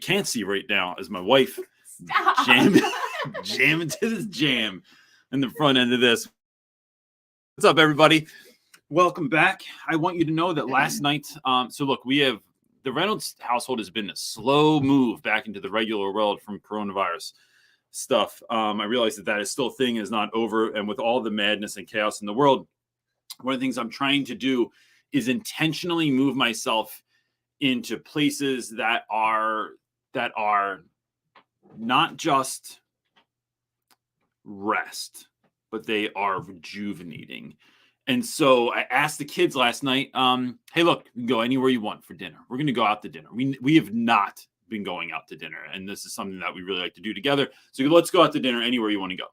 can't see right now is my wife jamming to this jam in the front end of this. What's up, everybody? Welcome back. I want you to know that last night, so look, we have the Reynolds household has been a slow move back into the regular world from coronavirus stuff. I realize that is still a thing, is not over. And with all the madness and chaos in the world, one of the things I'm trying to do is intentionally move myself into places that are not just rest, but they are rejuvenating. And so I asked the kids last night, hey, look, you can go anywhere you want for dinner. We're going to go out to dinner. We have not been going out to dinner, and this is something that we really like to do together. So let's go out to dinner anywhere you want to go.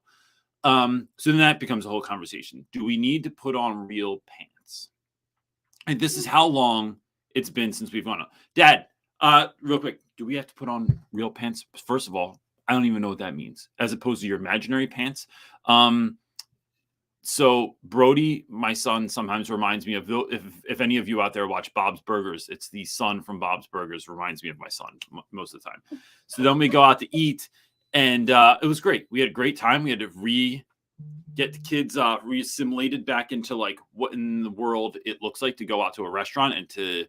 So then that becomes a whole conversation. Do we need to put on real pants? And this is how long it's been since we've gone out. Dad, real quick, do we have to put on real pants? First of all, I don't even know what that means, as opposed to your imaginary pants. So Brody, my son, sometimes reminds me of, if any of you out there watch Bob's Burgers, it's the son from Bob's Burgers reminds me of my son most of the time. So then we go out to eat, and it was great. We had a great time. We had to get the kids re-assimilated back into like what in the world it looks like to go out to a restaurant and to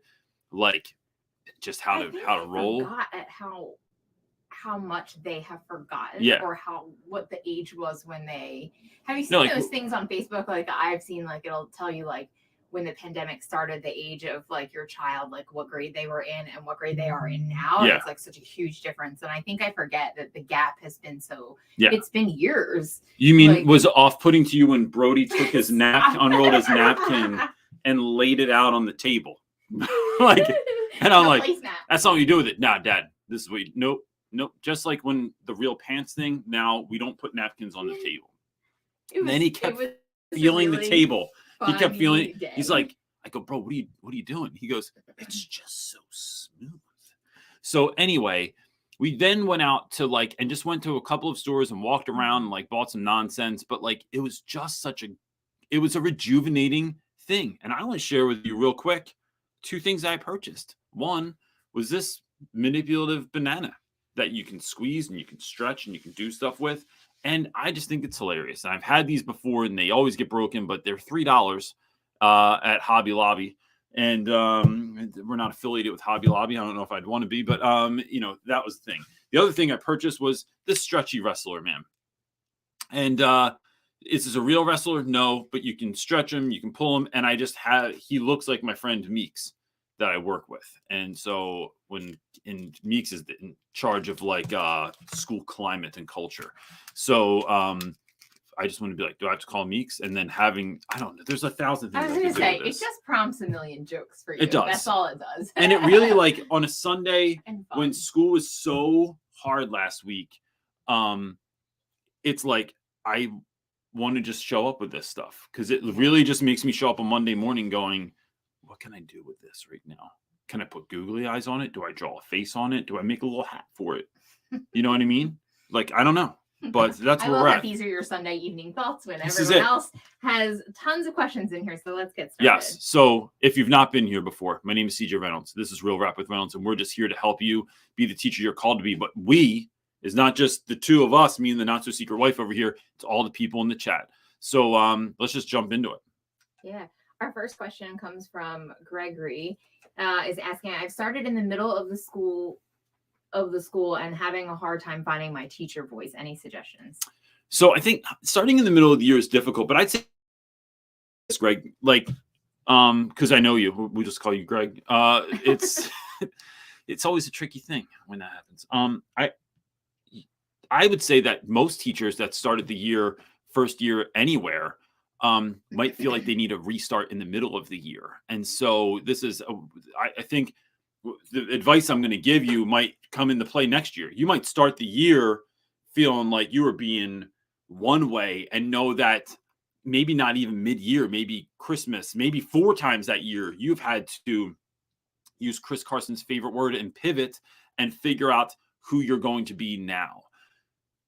like just how to roll. Forgot at how much they have forgotten, or what the age was when they have you seen those things on Facebook? Like I've seen, like it'll tell you like when the pandemic started, the age of like your child, like what grade they were in and what grade they are in now. Yeah. It's like such a huge difference. And I think I forget that the gap has been it's been years. You mean like, was it off-putting to you when Brody took his unrolled his napkin and laid it out on the table? Like, and I'm like, that's not what you do with it. Nah, Dad, this is what you, nope. Just like when the real pants thing, now we don't put napkins on the table. And then he kept feeling the table. He kept feeling it. He's like, I go, bro, what are you doing? He goes, it's just so smooth. So anyway, we then went out to and just went to a couple of stores and walked around and like bought some nonsense. But like, it was just it was a rejuvenating thing. And I want to share with you real quick 2 things I purchased. One was this manipulative banana that you can squeeze and you can stretch and you can do stuff with. And I just think it's hilarious. And I've had these before and they always get broken, but they're $3 at Hobby Lobby. And we're not affiliated with Hobby Lobby. I don't know if I'd want to be, but that was the thing. The other thing I purchased was this stretchy wrestler, man. And is this a real wrestler? No, but you can stretch him, you can pull him. And he looks like my friend Meeks that I work with. And so Meeks is in charge of school climate and culture. So I just want to be like, do I have to call Meeks? And then I don't know, there's 1,000 things. I was going to say, it just prompts a million jokes for you. It does. That's all it does. And it really on a Sunday when school was so hard last week, it's like, I want to just show up with this stuff because it really just makes me show up on Monday morning going, what can I do with this right now? Can I put googly eyes on it? Do I draw a face on it? Do I make a little hat for it? You know what I mean? Like, I don't know, but that's where we're at. These are your Sunday evening thoughts when everyone else has tons of questions in here. So let's get started. Yes. So if you've not been here before, my name is CJ Reynolds. This is Real Rap with Reynolds, and we're just here to help you be the teacher you're called to be. But we is not just the 2 of us, me and the not so secret wife over here. It's all the people in the chat. So let's just jump into it. Yeah. Our first question comes from Gregory, is asking, I've started in the middle of the school and having a hard time finding my teacher voice. Any suggestions? So I think starting in the middle of the year is difficult, but I'd say it's Greg, because I know you, we just call you Greg. It's always a tricky thing when that happens. I would say that most teachers that started the first year anywhere, might feel like they need a restart in the middle of the year. And so I think the advice I'm going to give you might come into play next year. You might start the year feeling like you were being one way and know that maybe not even mid-year, maybe Christmas, maybe 4 times that year, you've had to use Chris Carson's favorite word and pivot and figure out who you're going to be now.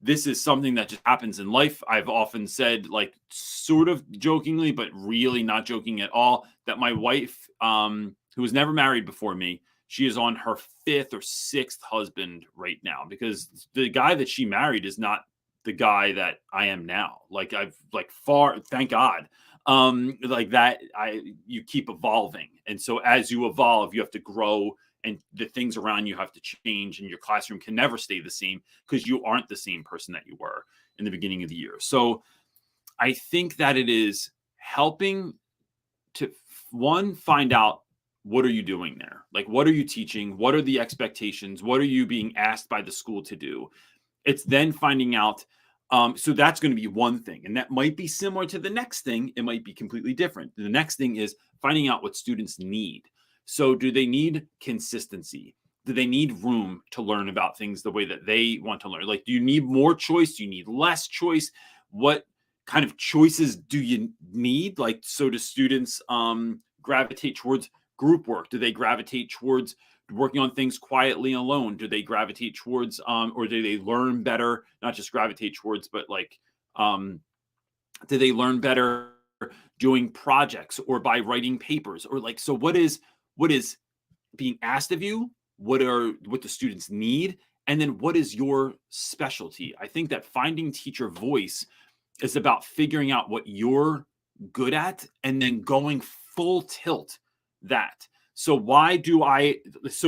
This is something that just happens in life. I've often said, sort of jokingly, but really not joking at all, that my wife, who was never married before me, she is on her 5th or 6th husband right now, because the guy that she married is not the guy that I am now. Like I've like far, thank God. Like that, you keep evolving. And so as you evolve, you have to grow, and the things around you have to change, and your classroom can never stay the same because you aren't the same person that you were in the beginning of the year. So I think that it is helping to, one, find out, what are you doing there? Like, what are you teaching? What are the expectations? What are you being asked by the school to do? It's then finding out. So that's going to be one thing. And that might be similar to the next thing. It might be completely different. The next thing is finding out what students need. So do they need consistency? Do they need room to learn about things the way that they want to learn? Like, do you need more choice? Do you need less choice? What kind of choices do you need? Like, so do students gravitate towards group work? Do they gravitate towards working on things quietly alone? Do they gravitate towards, or do they learn better, not just gravitate towards, but like, do they learn better doing projects or by writing papers? Or like, so what is being asked of you? What the students need? And then what is your specialty? I think that finding teacher voice is about figuring out what you're good at and then going full tilt that. So there's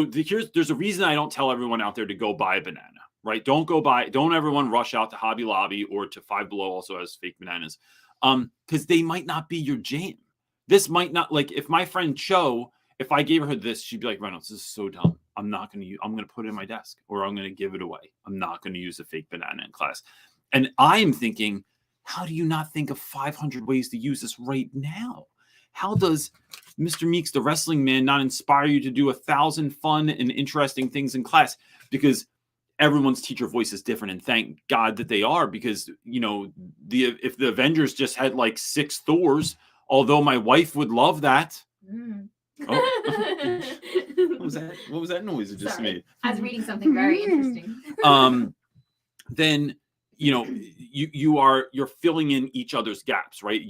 a reason I don't tell everyone out there to go buy a banana, right? Don't everyone rush out to Hobby Lobby or to Five Below, also has fake bananas. Because they might not be your jam. This might not, like, if my friend Cho, if I gave her this, she'd be like, Reynolds, this is so dumb. I'm going to put it in my desk, or I'm going to give it away. I'm not going to use a fake banana in class. And I'm thinking, how do you not think of 500 ways to use this right now? How does Mr. Meeks, the wrestling man, not inspire you to do 1,000 fun and interesting things in class? Because everyone's teacher voice is different, and thank God that they are, because, you know, if the Avengers just had like 6 Thors, although my wife would love that. Oh. What was that noise it just made? I was reading something very interesting. Then, you know, you're filling in each other's gaps, right?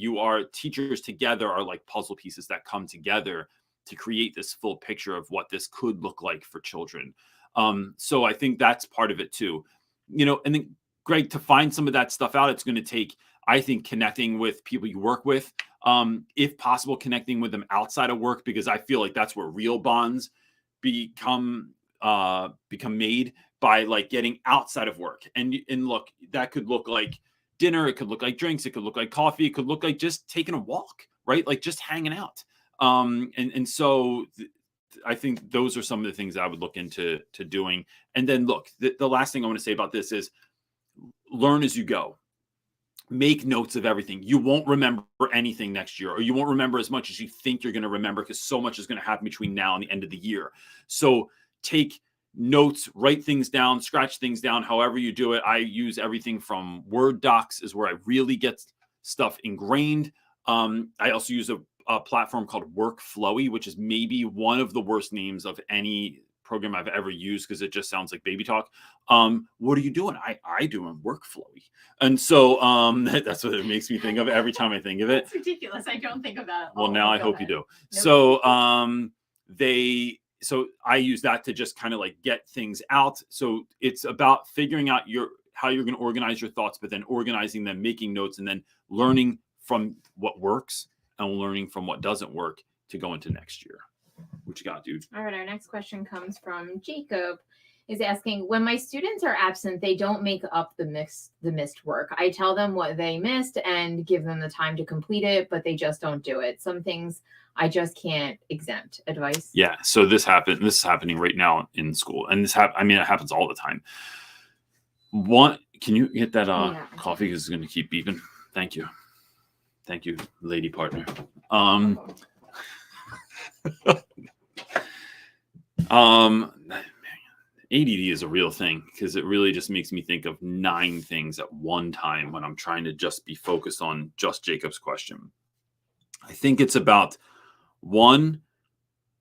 Teachers together are like puzzle pieces that come together to create this full picture of what this could look like for children. So I think that's part of it too, you know. And then, Greg, to find some of that stuff out, it's going to take, I think, connecting with people you work with, if possible, connecting with them outside of work, because I feel like that's where real bonds become made, by like getting outside of work. And look, that could look like dinner, it could look like drinks, it could look like coffee, it could look like just taking a walk, right? Like just hanging out. So I think those are some of the things I would look into doing. And then look, the last thing I want to say about this is learn as you go. Make notes of everything. You won't remember anything next year, or you won't remember as much as you think you're going to remember, because so much is going to happen between now and the end of the year. So take notes, write things down, scratch things down, however you do it. I use everything from Word docs is where I really get stuff ingrained. I also use a platform called Workflowy, which is maybe one of the worst names of any program I've ever used, because it just sounds like baby talk. What are you doing? I do a Workflowy. And so that's what it makes me think of every time I think of it. It's ridiculous. I don't think of that. Well, now I hope you do. Nope. So I use that to just kind of like get things out. So it's about figuring out how you're going to organize your thoughts, but then organizing them, making notes, and then learning from what works and learning from what doesn't work to go into next year. What you got, dude? All right. Our next question comes from Jacob. Is asking, when my students are absent, they don't make up the missed work. I tell them what they missed and give them the time to complete it, but they just don't do it. Some things I just can't exempt. Advice? Yeah. So this is happening right now in school, and it happens all the time. Can you get that coffee, because it's going to keep beeping? Thank you, lady partner. ADD is a real thing, because it really just makes me think of 9 things at one time when I'm trying to just be focused on just Jacob's question. I think it's about, 1,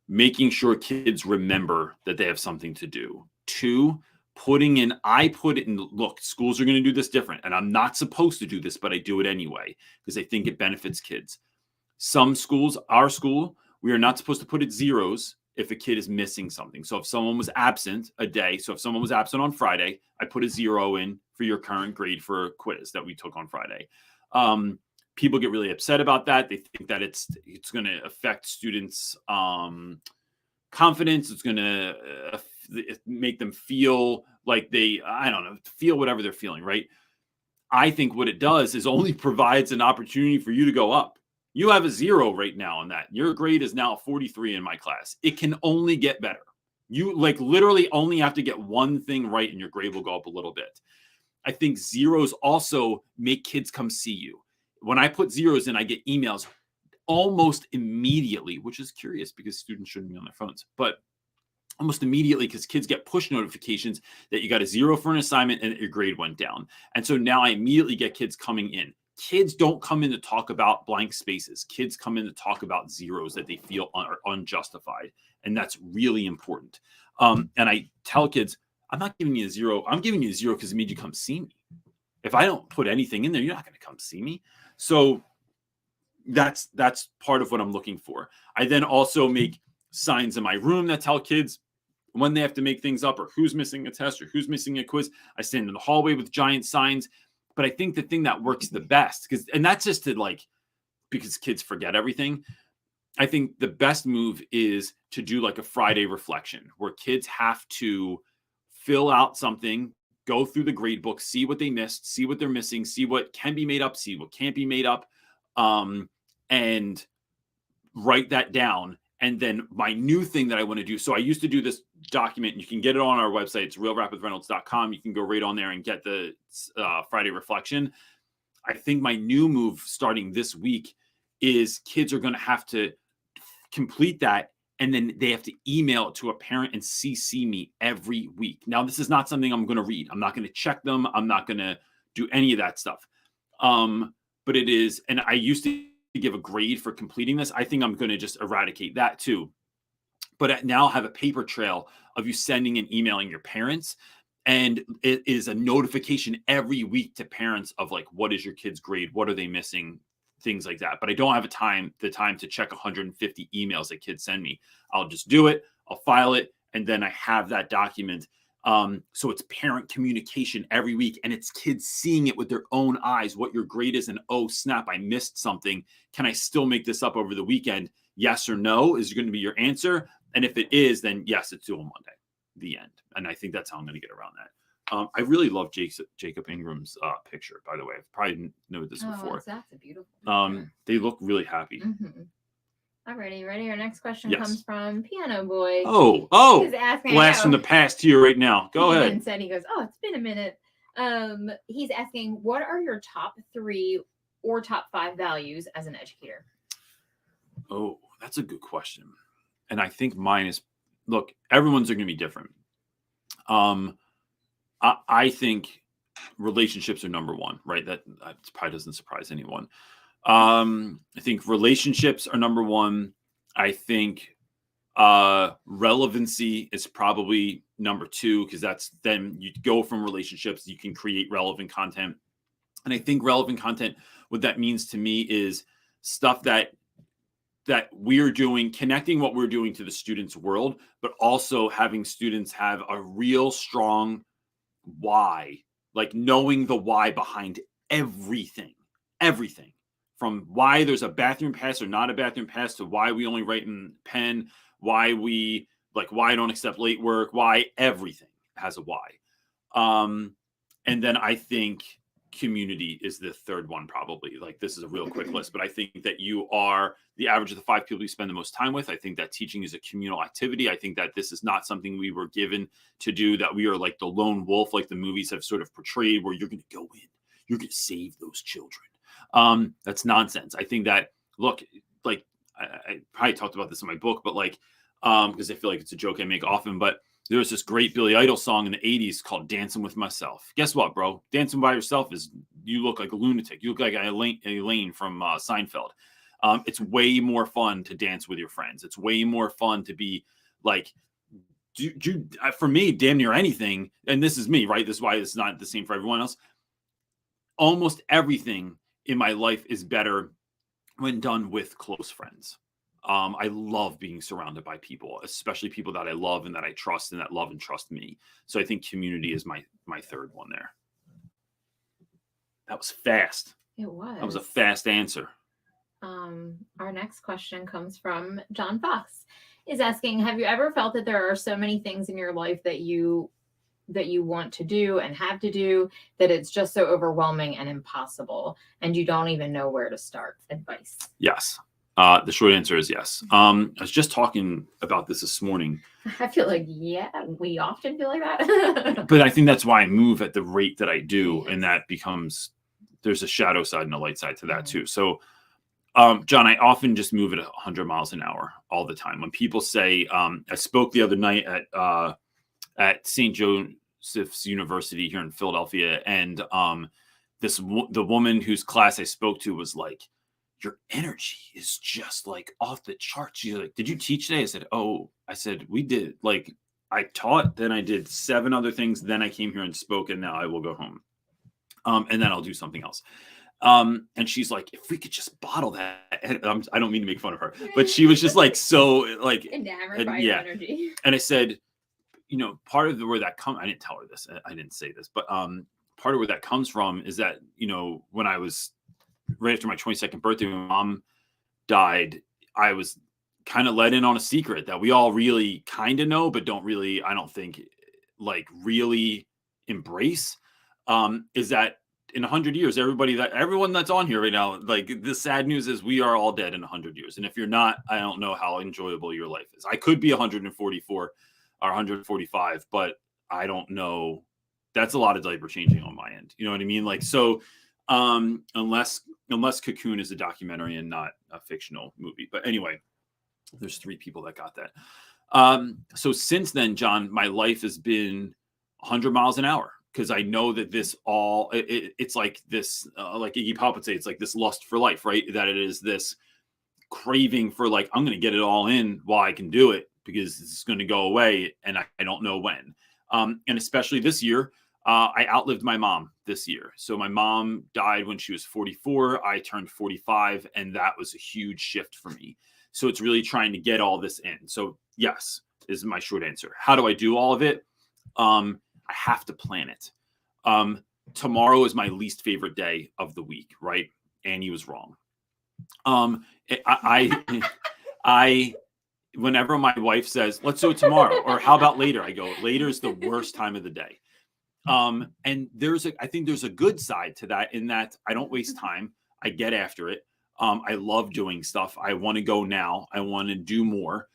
making sure kids remember that they have something to do. 2, look, schools are going to do this different, and I'm not supposed to do this, but I do it anyway, because I think it benefits kids. Some schools, our school, we are not supposed to put it zeros if a kid is missing something. So if someone was absent a day, so if someone was absent on Friday, I put a 0 in for your current grade for a quiz that we took on Friday. People get really upset about that. They think that it's going to affect students' confidence. It's going to make them feel like feel whatever they're feeling, right? I think what it does is only provides an opportunity for you to go up. You have a 0 right now on that. Your grade is now 43 in my class. It can only get better. You literally only have to get one thing right and your grade will go up a little bit. I think 0s also make kids come see you. When I put 0s in, I get emails almost immediately, which is curious because students shouldn't be on their phones, but almost immediately because kids get push notifications that you got a 0 for an assignment and that your grade went down. And so now I immediately get kids coming in. Kids don't come in to talk about blank spaces. Kids come in to talk about 0s that they feel are unjustified. And that's really important. And I tell kids, I'm not giving you a 0. I'm giving you a 0 because it made you come see me. If I don't put anything in there, you're not going to come see me. So that's part of what I'm looking for. I then also make signs in my room that tell kids when they have to make things up or who's missing a test or who's missing a quiz. I stand in the hallway with giant signs. But I think the thing that works the best, and that's just because kids forget everything. I think the best move is to do like a Friday reflection where kids have to fill out something, go through the grade book, see what they missed, see what they're missing, see what can be made up, see what can't be made up, and write that down. And then my new thing that I want to do. So I used to do this document, and you can get it on our website. It's realrapwithreynolds.com. You can go right on there and get the Friday reflection. I think my new move starting this week is kids are going to have to complete that. And then they have to email it to a parent and CC me every week. Now, this is not something I'm going to read. I'm not going to check them. I'm not going to do any of that stuff. But it is, and I used to give a grade for completing this. I think I'm going to just eradicate that too. But I now have a paper trail of you sending and emailing your parents. And it is a notification every week to parents of like, what is your kid's grade? What are they missing? Things like that. But I don't have the time to check 150 emails that kids send me. I'll just do it. I'll file it. And then I have that document. So it's parent communication every week, and it's kids seeing it with their own eyes, what your grade is. And oh, snap, I missed something. Can I still make this up over the weekend? Yes or no is going to be your answer. And if it is, then yes, it's due on Monday, the end. And I think that's how I'm going to get around that. I really love Jacob Ingram's picture, by the way. I've probably noted this before. That's a beautiful picture. They look really happy. Mm-hmm. Alrighty, ready? Our next question comes from Piano Boy. Oh! He's asking, blast from the past here right now. Go ahead. He goes, oh, it's been a minute. He's asking, what are your top 3 or top 5 values as an educator? Oh, that's a good question. And I think mine is, look, everyone's are going to be different. I think relationships are number 1, right? That probably doesn't surprise anyone. I think relationships are number 1. I think relevancy is probably number 2, because that's then you go from relationships, you can create relevant content. And I think relevant content, what that means to me is stuff that we're doing, connecting what we're doing to the students' world, but also having students have a real strong why, like knowing the why behind everything. From why there's a bathroom pass or not a bathroom pass to why we only write in pen, why I don't accept late work, why everything has a why. And then I think community is the third one, probably. Like, this is a real quick list, but I think that you are the average of the 5 people you spend the most time with. I think that teaching is a communal activity. I think that this is not something we were given to do, that we are like the lone wolf, like the movies have sort of portrayed, where you're going to go in, you're going to save those children. That's nonsense. I think that, look, like I probably talked about this in my book, but like, because I feel like it's a joke I make often, but there was this great Billy Idol song in the 80s called Dancing with Myself. Guess what, bro? Dancing by yourself is, you look like a lunatic. You look like Elaine from Seinfeld. It's way more fun to dance with your friends. It's way more fun to be like, for me, damn near anything. And this is me, right? This is why it's not the same for everyone else. Almost everything in my life is better when done with close friends. I love being surrounded by people, especially people that I love and that I trust and that love and trust me. So I think community is my third one there. That was fast. It was. That was a fast answer. Our next question comes from John Fox. Is asking, have you ever felt that there are so many things in your life that you want to do and have to do that it's just so overwhelming and impossible and you don't even know where to start? Advice. Yes. The short answer is yes. I was just talking about this morning. I feel like, yeah, we often feel like that. But I think that's why I move at the rate that I do. And that becomes, there's a shadow side and a light side to that too. So, John, I often just move at 100 miles an hour all the time. When people say, I spoke the other night at St. Joseph's University here in Philadelphia. And the woman whose class I spoke to was like, your energy is just like off the charts. She's like, did you teach today? I said, we did. Like, I taught, then I did 7 other things. Then I came here and spoke, and now I will go home. And then I'll do something else. And she's like, if we could just bottle that. And I don't mean to make fun of her, but she was just like, so like, enamored by your energy. And I said, part of where that comes, I didn't tell her this. I didn't say this, but part of where that comes from is that, when I was right after my 22nd birthday, when my mom died, I was kind of let in on a secret that we all really kind of know, but don't really, I don't think, like, really embrace, is that in 100 years, everyone that's on here right now, like, the sad news is we are all dead in 100 years. And if you're not, I don't know how enjoyable your life is. I could be 144 or 145, but I don't know. That's a lot of diaper changing on my end. You know what I mean? Like, so, unless Cocoon is a documentary and not a fictional movie. But anyway, there's 3 people that got that. So since then, John, my life has been 100 miles an hour, because I know that it's like this, like Iggy Pop would say, it's like this lust for life, right? That it is this craving for, like, I'm going to get it all in while I can do it, because it's going to go away and I don't know when. And especially this year, I outlived my mom this year. So my mom died when she was 44. I turned 45, and that was a huge shift for me. So it's really trying to get all this in. So yes, is my short answer. How do I do all of it? I have to plan it. Tomorrow is my least favorite day of the week, right? Annie was wrong. I whenever my wife says, let's do it tomorrow, or how about later, I go, later is the worst time of the day. And I think there's a good side to that, in that I don't waste time. I get after it. I love doing stuff. I want to go now. I want to do more,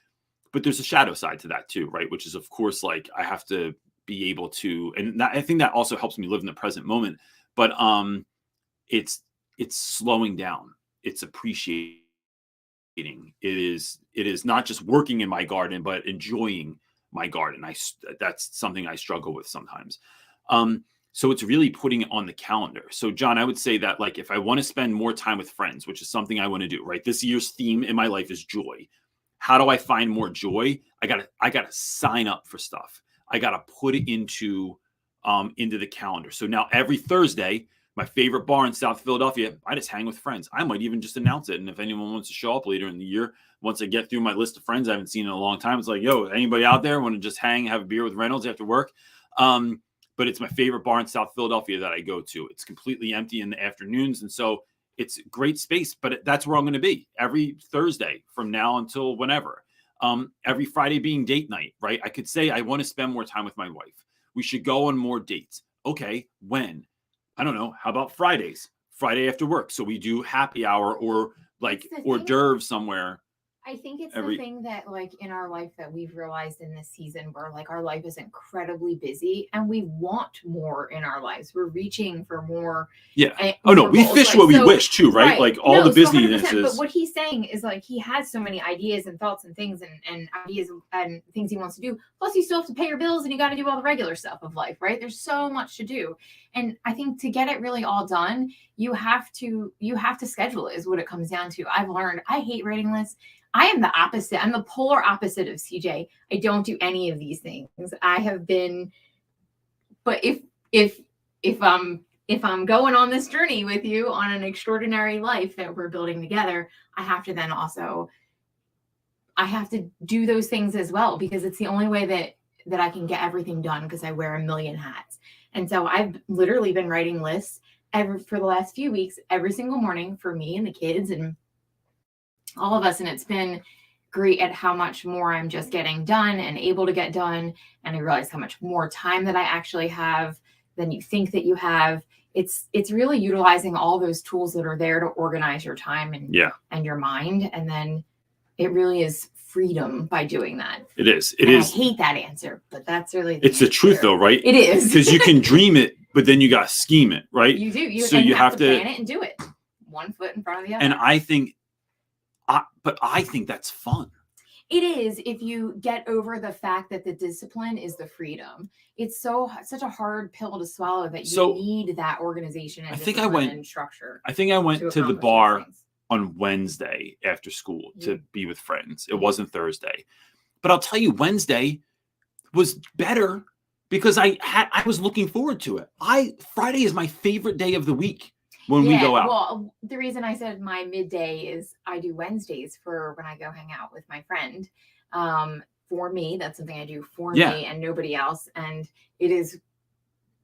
but there's a shadow side to that too, right? Which is, of course, like, I have to be able to, and I think that also helps me live in the present moment, but, it's slowing down. It's appreciating. It is not just working in my garden, but enjoying my garden. That's something I struggle with sometimes. So it's really putting it on the calendar. So John, I would say that, like, if I want to spend more time with friends, which is something I want to do, right? This year's theme in my life is joy. How do I find more joy? I gotta sign up for stuff. I gotta put it into the calendar. So now every Thursday, my favorite bar in South Philadelphia, I just hang with friends. I might even just announce it. And if anyone wants to show up later in the year, once I get through my list of friends I haven't seen in a long time, it's like, yo, anybody out there want to just hang, have a beer with Reynolds after work? But it's my favorite bar in South Philadelphia that I go to. It's completely empty in the afternoons. And so it's great space, but that's where I'm going to be every Thursday from now until whenever. Every Friday being date night, right? I could say I want to spend more time with my wife. We should go on more dates. Okay, when? I don't know. How about Fridays? Friday after work. So we do happy hour, or like hors d'oeuvres somewhere. I think it's the thing that, like, in our life that we've realized in this season, where, like, our life is incredibly busy and we want more in our lives. We're reaching for more. Yeah. Oh no, we fish what we wish too, right? Like, all the busyness is. But what he's saying is, like, he has so many ideas and thoughts and things and ideas and things he wants to do. Plus, you still have to pay your bills and you got to do all the regular stuff of life, right? There's so much to do. And I think to get it really all done, you have to schedule it, is what it comes down to. I've learned I hate writing lists. I am the opposite. I'm the polar opposite of CJ. I don't do any of these things. I have been, but if I'm going on this journey with you on an extraordinary life that we're building together, I have to then also I have to do those things as well, because it's the only way that I can get everything done, because I wear a million hats. And so I've literally been writing lists for the last few weeks, every single morning, for me and the kids and all of us. And it's been great at how much more I'm just getting done and able to get done. And I realize how much more time that I actually have than you think that you have. It's really utilizing all those tools that are there to organize your time and your mind. And then it really is freedom by doing that. It is. It is. I hate that answer, but that's really it's the truth though, right? It is. Because you can dream it, but then you got to scheme it, right? You do. So you have to plan it and do it. One foot in front of the other. And I think that's fun. It is, if you get over the fact that the discipline is the freedom. It's such a hard pill to swallow that you need that organization and and structure. I think I went to the bar on Wednesday after school to be with friends. It wasn't Thursday. But I'll tell you, Wednesday was better because I was looking forward to it. Friday is my favorite day of the week when we go out. Well, the reason I said my midday is I do Wednesdays for when I go hang out with my friend. For me, that's something I do for me and nobody else. And it is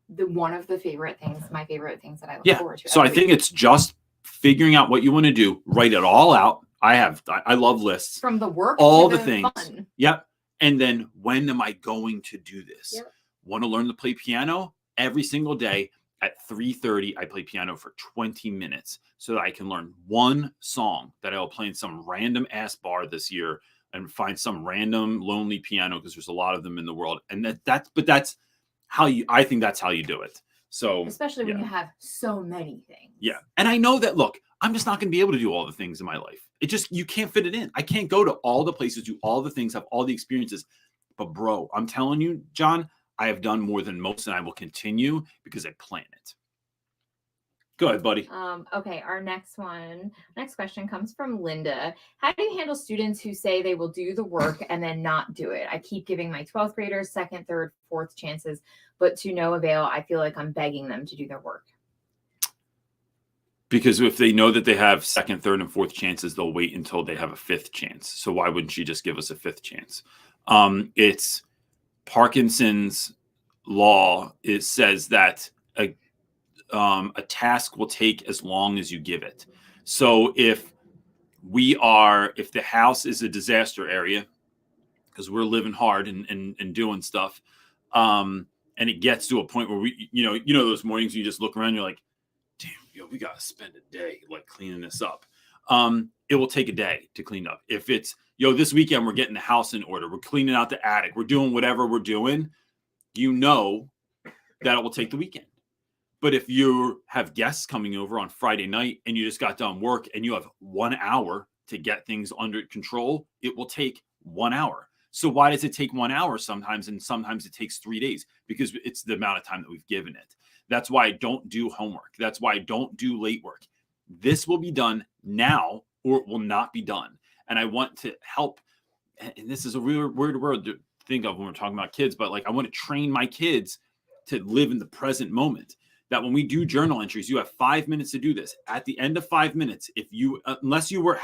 my favorite things that I look forward to. So I think it's just figuring out what you want to do, write it all out. I love lists. From the work all to the things. Fun. Yep. And then when am I going to do this? Yep. Want to learn to play piano? Every single day at 3:30, I play piano for 20 minutes so that I can learn one song that I will play in some random ass bar this year and find some random lonely piano, because there's a lot of them in the world. And that's how I think that's how you do it. So especially when you have so many things. Yeah. And I know that, look, I'm just not going to be able to do all the things in my life. You can't fit it in. I can't go to all the places, do all the things, have all the experiences. But bro, I'm telling you, John, I have done more than most, and I will continue because I plan it. Go ahead, buddy. Okay, our next question comes from Linda. How do you handle students who say they will do the work and then not do it? I keep giving my 12th graders second, third, fourth chances, but to no avail. I feel like I'm begging them to do their work. Because if they know that they have second, third, and fourth chances, they'll wait until they have a fifth chance. So why wouldn't she just give us a fifth chance? It's Parkinson's law. It says that a task will take as long as you give it. So if the house is a disaster area, because we're living hard and doing stuff, and it gets to a point where those mornings you just look around, you're like, damn, we gotta spend a day like cleaning this up. It will take a day to clean up. If it's this weekend we're getting the house in order, we're cleaning out the attic, we're doing whatever we're doing, that it will take the weekend. But if you have guests coming over on Friday night and you just got done work and you have 1 hour to get things under control, it will take 1 hour. So why does it take 1 hour sometimes, and sometimes it takes 3 days? Because it's the amount of time that we've given it. That's why I don't do homework. That's why I don't do late work. This will be done now or it will not be done. And I want to help. And this is a weird word to think of when we're talking about kids, but I want to train my kids to live in the present moment. That when we do journal entries, you have 5 minutes to do this. At the end of 5 minutes, unless you were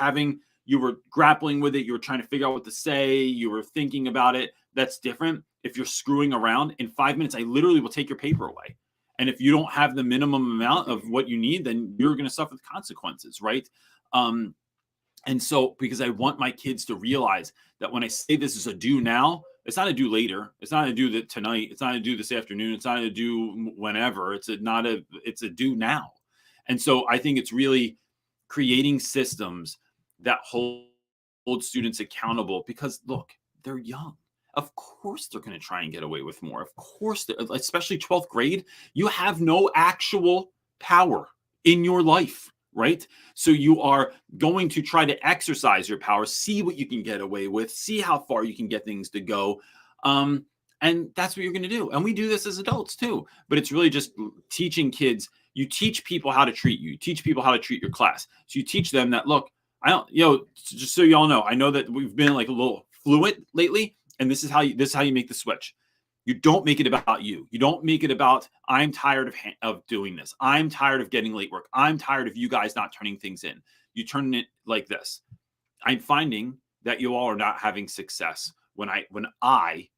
grappling with it, you were trying to figure out what to say, you were thinking about it, that's different. If you're screwing around, in 5 minutes, I literally will take your paper away. And if you don't have the minimum amount of what you need, then you're going to suffer the consequences, right? And so, because I want my kids to realize that when I say this is a do now, it's not a do later. It's not a do that tonight. It's not a do this afternoon. It's not a do whenever. It's a do now. And so I think it's really creating systems that hold students accountable, because look, they're young. Of course they're going to try and get away with more. Of course, especially 12th grade, you have no actual power in your life, right? So you are going to try to exercise your power, see what you can get away with, see how far you can get things to go. And that's what you're going to do. And we do this as adults too, but it's really just teaching kids. You teach people how to treat you. You teach people how to treat your class. So you teach them that, look, just so y'all know, I know that we've been a little fluent lately, and this is how you make the switch. You don't make it about you. You don't make it about, I'm tired of doing this. I'm tired of getting late work. I'm tired of you guys not turning things in. You turn it like this. I'm finding that you all are not having success when I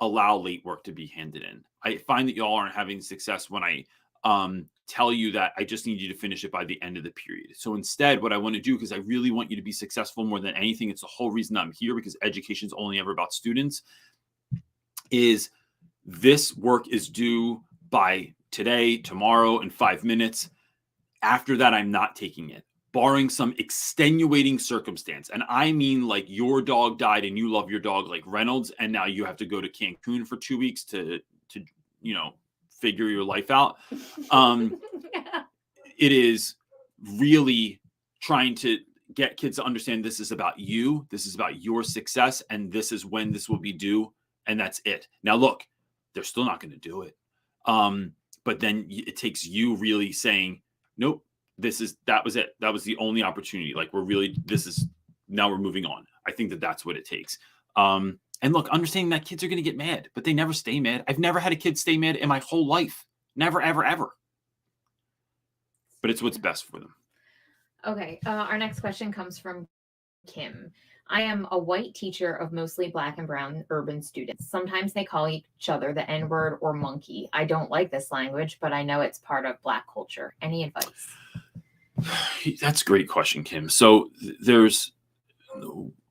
allow late work to be handed in. I find that you all aren't having success when I tell you that I just need you to finish it by the end of the period. So instead, what I want to do, because I really want you to be successful more than anything, it's the whole reason I'm here, because education is only ever about students, is this work is due by today, tomorrow, in 5 minutes. After that, I'm not taking it, barring some extenuating circumstance. And I mean, like, your dog died and you love your dog like Reynolds, and now you have to go to Cancun for 2 weeks to figure your life out. It is really trying to get kids to understand this is about you, this is about your success, and this is when this will be due, and that's it. Now, look, they're still not going to do it. But then it takes you really saying, nope, that was it. That was the only opportunity. Like, now we're moving on. I think that that's what it takes. And look, understanding that kids are going to get mad, but they never stay mad. I've never had a kid stay mad in my whole life. Never, ever, ever. But it's what's best for them. Okay. Our next question comes from Kim. I am a white teacher of mostly Black and brown urban students. Sometimes they call each other the N-word or monkey. I don't like this language, but I know it's part of Black culture. Any advice? That's a great question, Kim. So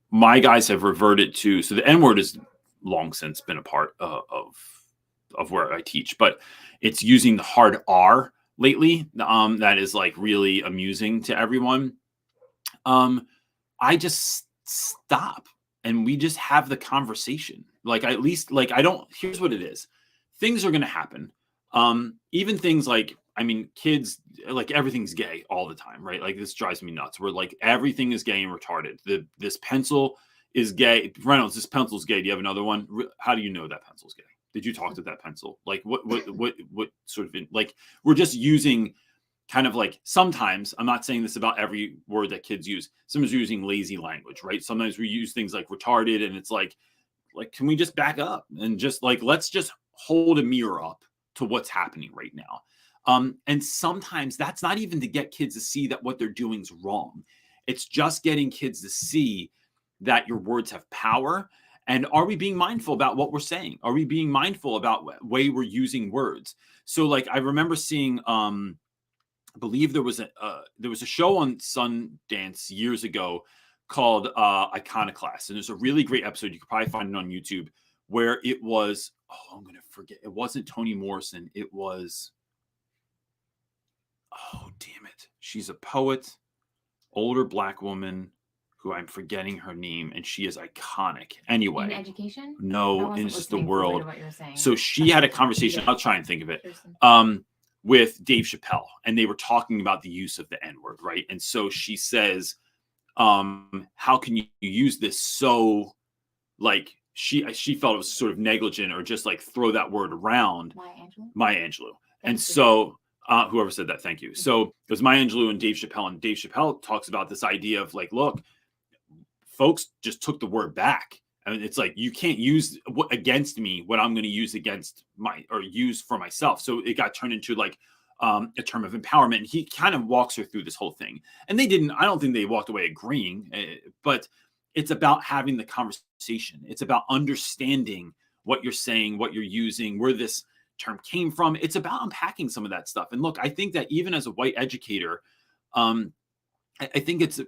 my guys have reverted to, so the N-word has long since been a part of where I teach, but it's using the hard R lately. That is like really amusing to everyone. I just stop and we just have the conversation. Like, at least, like, here's what it is. Things are going to happen. Even things like, I mean, kids, like, everything's gay all the time, right? Like, this drives me nuts. We're like, everything is gay and retarded. This pencil is gay. Reynolds, this pencil's gay. Do you have another one? How do you know that pencil's gay? Did you talk to that pencil? Like, what sort of, like, we're just using kind of like, sometimes, I'm not saying this about every word that kids use. Sometimes we're using lazy language, right? Sometimes we use things like retarded, and it's like, can we just back up and just like, let's just hold a mirror up to what's happening right now. And sometimes that's not even to get kids to see that what they're doing is wrong. It's just getting kids to see that your words have power. And are we being mindful about what we're saying? Are we being mindful about the way we're using words? So, like, I remember seeing, I believe there was a show on Sundance years ago called Iconoclast. And there's a really great episode. You could probably find it on YouTube, where it was, I'm going to forget. It wasn't Toni Morrison. It was, oh, damn it. She's a poet, older Black woman who I'm forgetting her name, and she is iconic. Anyway. In education? No, in just the world. So she had a conversation. I'll try and think of it. With Dave Chappelle, and they were talking about the use of the N-word, right? And so she says, how can you use this so, like, she felt it was sort of negligent, or just like throw that word around. Maya Angelou. And so whoever said that, thank you. So it was Maya Angelou and Dave Chappelle, and Dave Chappelle talks about this idea of like, look, folks just took the word back. I mean, it's like, you can't use against me what I'm going to use against use for myself. So it got turned into like a term of empowerment. And he kind of walks her through this whole thing. And I don't think they walked away agreeing, but it's about having the conversation. It's about understanding what you're saying, what you're using, where this term came from. It's about unpacking some of that stuff. And look, I think that even as a white educator, I think it's,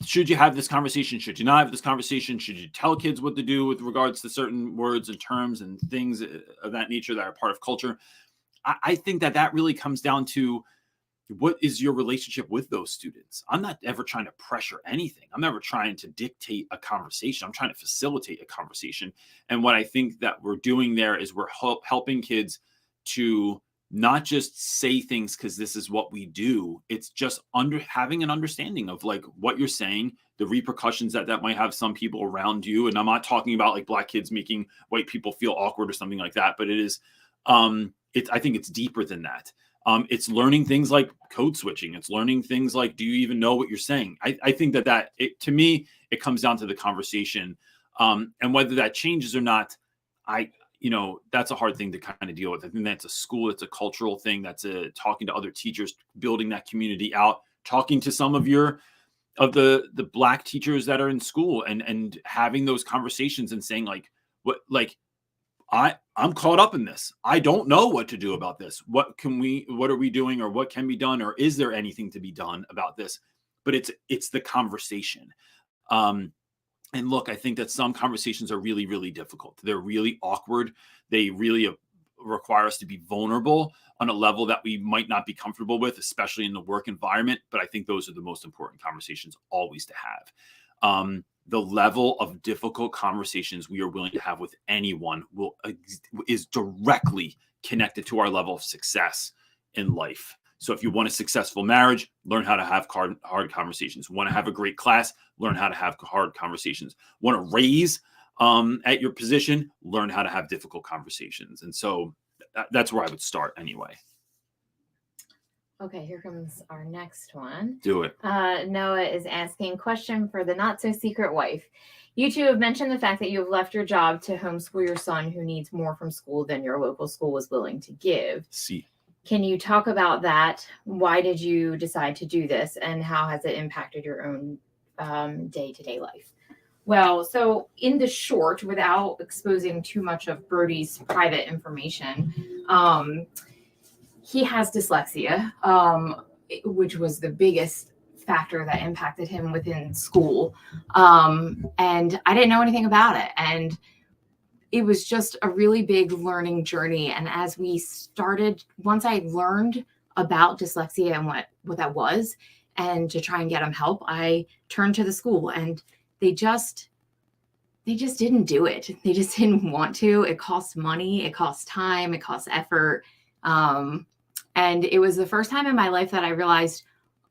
should you have this conversation? Should you not have this conversation? Should you tell kids what to do with regards to certain words and terms and things of that nature that are part of culture? I think that really comes down to, what is your relationship with those students? I'm not ever trying to pressure anything. I'm never trying to dictate a conversation. I'm trying to facilitate a conversation. And what I think that we're doing there is we're helping kids to not just say things because this is what we do. It's just having an understanding of like what you're saying, the repercussions that might have some people around you. And I'm not talking about like Black kids making white people feel awkward or something like that, but it is, I think it's deeper than that. It's learning things like code switching. It's learning things like, do you even know what you're saying? I think that to me, it comes down to the conversation. And whether that changes or not, that's a hard thing to kind of deal with. I think that's a school, it's a cultural thing. That's talking to other teachers, building that community out, talking to some of your the Black teachers that are in school, and having those conversations and saying like, what, like, I'm caught up in this. I don't know what to do about this. What are we doing, or what can be done, or is there anything to be done about this? But it's the conversation. And look, I think that some conversations are really, really difficult. They're really awkward. They really require us to be vulnerable on a level that we might not be comfortable with, especially in the work environment. But I think those are the most important conversations always to have. The level of difficult conversations we are willing to have with anyone is directly connected to our level of success in life. So if you want a successful marriage, learn how to have hard conversations. Want to have a great class, learn how to have hard conversations. Want to raise at your position, learn how to have difficult conversations. And so that's where I would start anyway. Okay, here comes our next one. Do it. Noah is asking, question for the not so secret wife. You two have mentioned the fact that you have left your job to homeschool your son who needs more from school than your local school was willing to give. See. Can you talk about that? Why did you decide to do this, and how has it impacted your own day-to-day life? Well, so in the short, without exposing too much of Brody's private information, he has dyslexia, which was the biggest factor that impacted him within school. And I didn't know anything about it. And it was just a really big learning journey. And as we started, once I learned about dyslexia and what that was, and to try and get him help, I turned to the school, and they just didn't do it. They just didn't want to. It costs money, it costs time, it costs effort. And it was the first time in my life that I realized,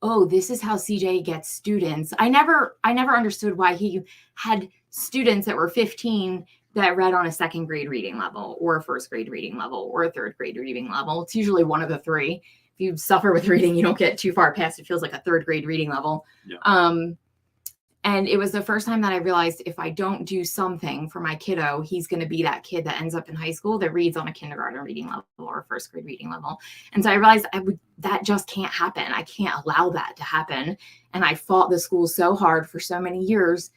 oh, this is how CJ gets students. I never understood why he had students that were 15 that read on a second grade reading level, or a first grade reading level, or a third grade reading level. It's usually one of the three. If you suffer with reading, you don't get too far past it. Feels like a third grade reading level. Yeah. And it was the first time that I realized if I don't do something for my kiddo, he's going to be that kid that ends up in high school that reads on a kindergarten reading level or a first grade reading level. And so I realized that just can't happen. I can't allow that to happen. And I fought the school so hard for so many years.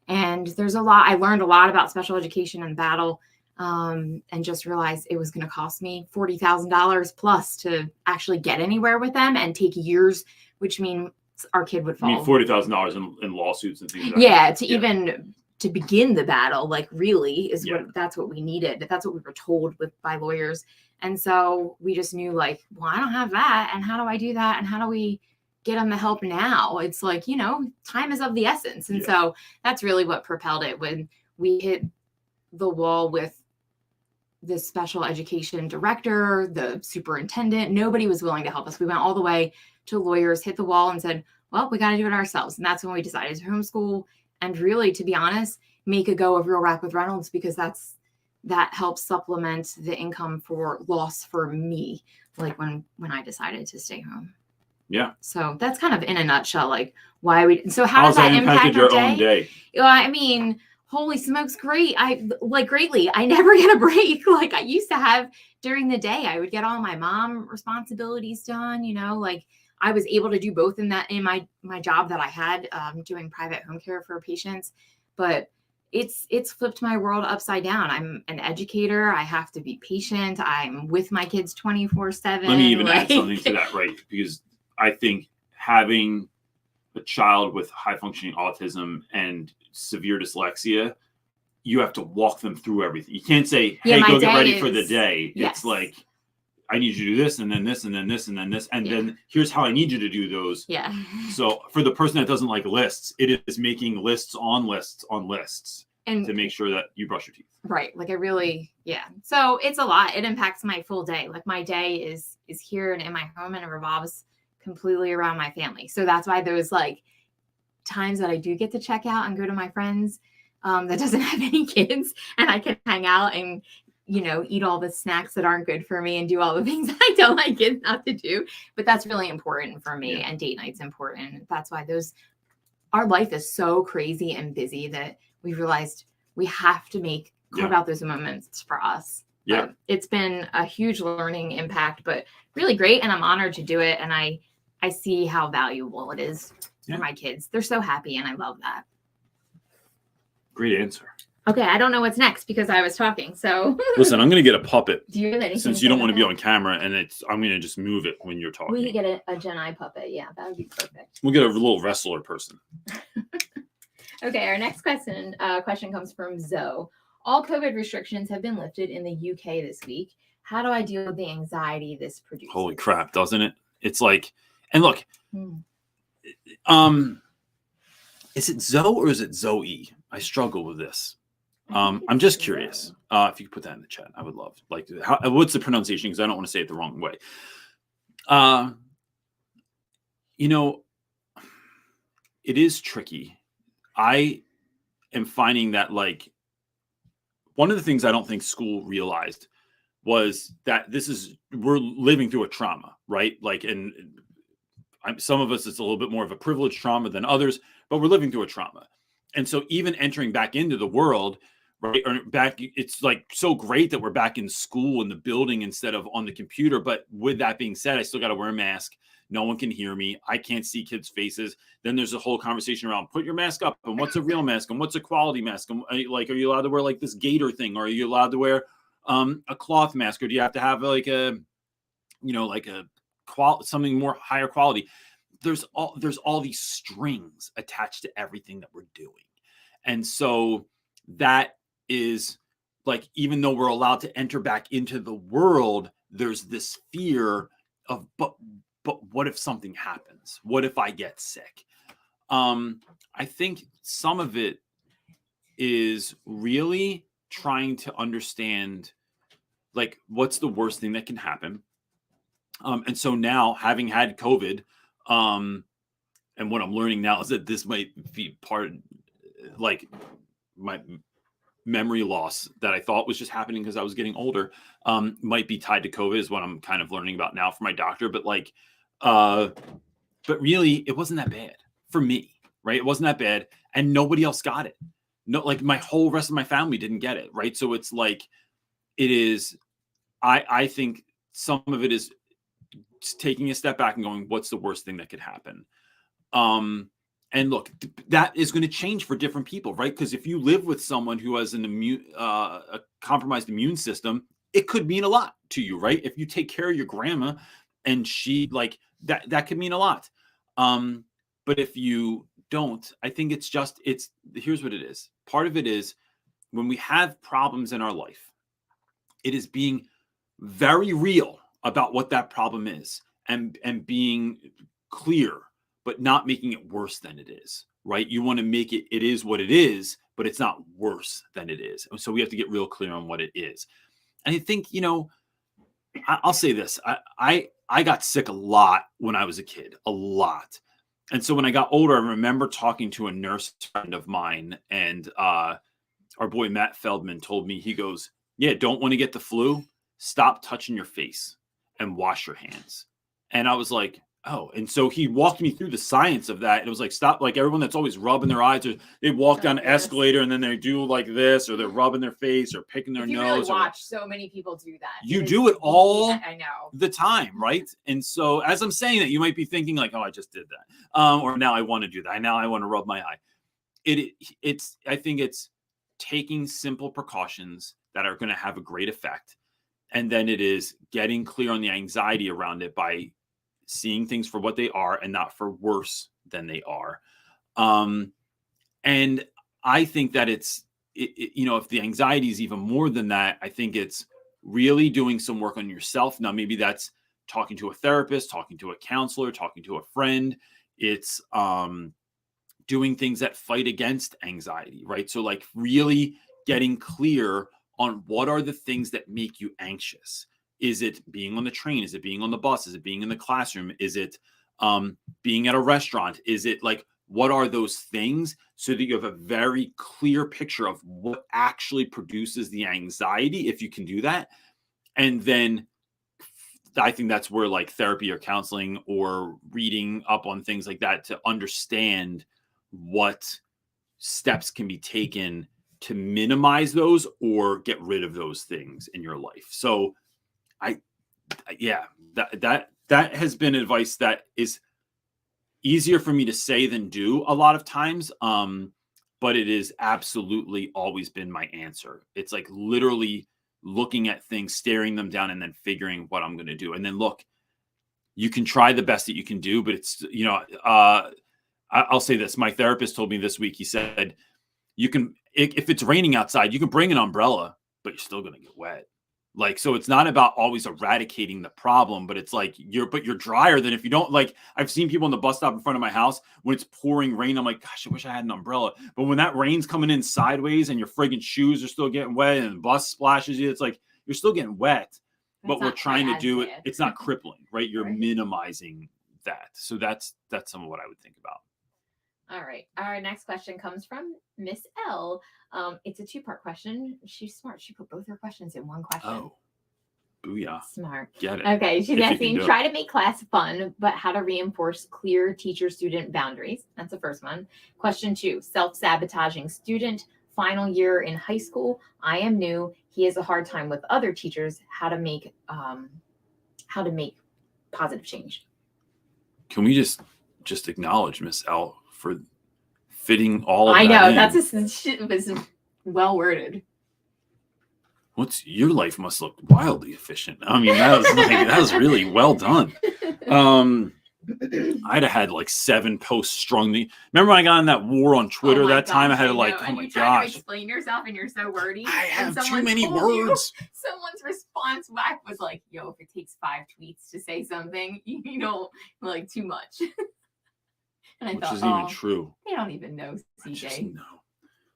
And I learned a lot about special education and battle, and just realized it was going to cost me $40,000 plus to actually get anywhere with them, and take years, which means our kid would fall. I mean, $40,000 in lawsuits and things like that. Yeah, even to begin the battle, like really that's what we needed. That's what we were told by lawyers. And so we just knew, like, well, I don't have that. And how do I do that? And how do we get them the help now? It's like, time is of the essence. And so that's really what propelled it. When we hit the wall with the special education director, the superintendent, nobody was willing to help us. We went all the way to lawyers, hit the wall, and said, well, we got to do it ourselves. And that's when we decided to homeschool, and really, to be honest, make a go of Real Rap with Reynolds, because that helps supplement the income for loss for me, like when I decided to stay home. Yeah. So that's kind of in a nutshell, like how does that impact your own day? I mean, holy smokes, great. Greatly. I never get a break like I used to have during the day. I would get all my mom responsibilities done, I was able to do both in my job that I had, doing private home care for patients, but it's flipped my world upside down. I'm an educator. I have to be patient. I'm with my kids 24/7. Let me even add something to that, right? Because I think having a child with high functioning autism and severe dyslexia, you have to walk them through everything. You can't say, hey, go get ready for the day. Yes. It's like, I need you to do this, and then this, and then this, and then this. And then here's how I need you to do those. Yeah. So for the person that doesn't like lists, it is making lists on lists on lists and to make sure that you brush your teeth. Right. Like so it's a lot. It impacts my full day. Like my day is here and in my home, and it revolves completely around my family. So that's why those like times that I do get to check out and go to my friends that doesn't have any kids, and I can hang out and eat all the snacks that aren't good for me and do all the things that I don't like kids not to do. But that's really important for me. And date night's important. That's why our life is so crazy and busy that we realized we have to carve out those moments for us. Yeah. It's been a huge learning impact, but really great. And I'm honored to do it. And I I see how valuable it is for my kids. They're so happy, and I love that. Great answer. Okay, I don't know what's next because I was talking. So listen, I'm gonna get a puppet. Do you have anything? Since you don't want to be on camera, and I'm gonna just move it when you're talking. We could get a Gen I puppet. Yeah, that would be perfect. We'll get a little wrestler person. Okay, our next question comes from Zoe. All COVID restrictions have been lifted in the UK this week. How do I deal with the anxiety this produces? Holy crap, doesn't it? It's like, and look, is it Zoe or is it Zoe? I struggle with this. I'm just curious. If you could put that in the chat, I would love. Like, what's the pronunciation? Because I don't want to say it the wrong way. It is tricky. I am finding that, like, one of the things I don't think school realized was that we're living through a trauma, right? Like, and some of us, it's a little bit more of a privileged trauma than others, but we're living through a trauma. And so even entering back into the world, right, or back, it's like so great that we're back in school in the building instead of on the computer. But with that being said, I still got to wear a mask. No one can hear me. I can't see kids' faces. Then there's a whole conversation around put your mask up and what's a real mask and what's a quality mask. And like, are you allowed to wear like this gator thing, or are you allowed to wear a cloth mask, or do you have to have like something more higher quality? There's all these strings attached to everything that we're doing. And so that is like, even though we're allowed to enter back into the world, there's this fear of, but what if something happens? What if I get sick? I think some of it is really trying to understand, like, what's the worst thing that can happen? And so now, having had COVID, and what I'm learning now is that this might be part, like, my memory loss that I thought was just happening because I was getting older, might be tied to COVID, is what I'm kind of learning about now from my doctor. But like, but really, it wasn't that bad for me, right? It wasn't that bad, and nobody else got it. No, like, my whole rest of my family didn't get it, right? So it's like, it is. I think some of it is taking a step back and going, what's the worst thing that could happen? And look, that is going to change for different people, right? Because if you live with someone who has a compromised immune system, it could mean a lot to you, right? If you take care of your grandma and she, like, that could mean a lot. But if you don't, I think here's what it is. Part of it is, when we have problems in our life, it is being very real about what that problem is, and being clear, but not making it worse than it is, right? You want to make it is what it is, but it's not worse than it is. And so we have to get real clear on what it is. And I think, I'll say this. I got sick a lot when I was a kid, a lot. And so when I got older, I remember talking to a nurse friend of mine, and our boy Matt Feldman told me, he goes, yeah, don't want to get the flu? Stop touching your face and wash your hands. And I was like, oh. And so he walked me through the science of that. It was like, stop, like, everyone that's always rubbing their eyes, or they walk down an escalator and then they do like this, or they're rubbing their face or picking their nose. Really watch, so many people do that. You do it all the time, right? And so as I'm saying that, you might be thinking like, oh, I just did that. Or now I want to do that. Now I want to rub my eye. I think it's taking simple precautions that are going to have a great effect. And then it is getting clear on the anxiety around it by seeing things for what they are and not for worse than they are. And I think that if the anxiety is even more than that, I think it's really doing some work on yourself. Now, maybe that's talking to a therapist, talking to a counselor, talking to a friend. It's doing things that fight against anxiety, right? So, like, really getting clear on what are the things that make you anxious. Is it being on the train? Is it being on the bus? Is it being in the classroom? Is it being at a restaurant? Is it, like, what are those things, so that you have a very clear picture of what actually produces the anxiety, if you can do that. And then I think that's where, like, therapy or counseling or reading up on things like that to understand what steps can be taken to minimize those or get rid of those things in your life. So that has been advice that is easier for me to say than do a lot of times. But it is absolutely always been my answer. It's like literally looking at things, staring them down, and then figuring what I'm going to do. And then look, you can try the best that you can do, but it's, I'll say this. My therapist told me this week, he said, you can, if it's raining outside, you can bring an umbrella, but you're still going to get wet. Like, so it's not about always eradicating the problem, but it's like you're drier than if you don't. Like, I've seen people in the bus stop in front of my house when it's pouring rain. I'm like, gosh, I wish I had an umbrella. But when that rain's coming in sideways and your friggin' shoes are still getting wet and the bus splashes you, it's like you're still getting wet. But we're trying to do it. It's not crippling, right? You're minimizing that. So that's some of what I would think about. All right. Our next question comes from Miss L. It's a 2-part question. She's smart. She put both her questions in one question. Oh, booyah. Smart. Get it. Okay. She's asking, try to make class fun, but how to reinforce clear teacher-student boundaries. That's the first one. Question 2, self-sabotaging student, final year in high school. I am new. He has a hard time with other teachers. How to make positive change. Can we just acknowledge Miss L for fitting all of that? I know, in. That was well worded. Your life must look wildly efficient. I mean, that was really well done. I'd have had like 7 posts strung. Remember when I got in that war on Twitter that time? I had to oh my gosh. To explain yourself and you're so wordy. I have too many words. Someone's response back was like, yo, if it takes 5 tweets to say something, you don't like too much. And I Which thought, isn't even true. They don't even know, CJ. No.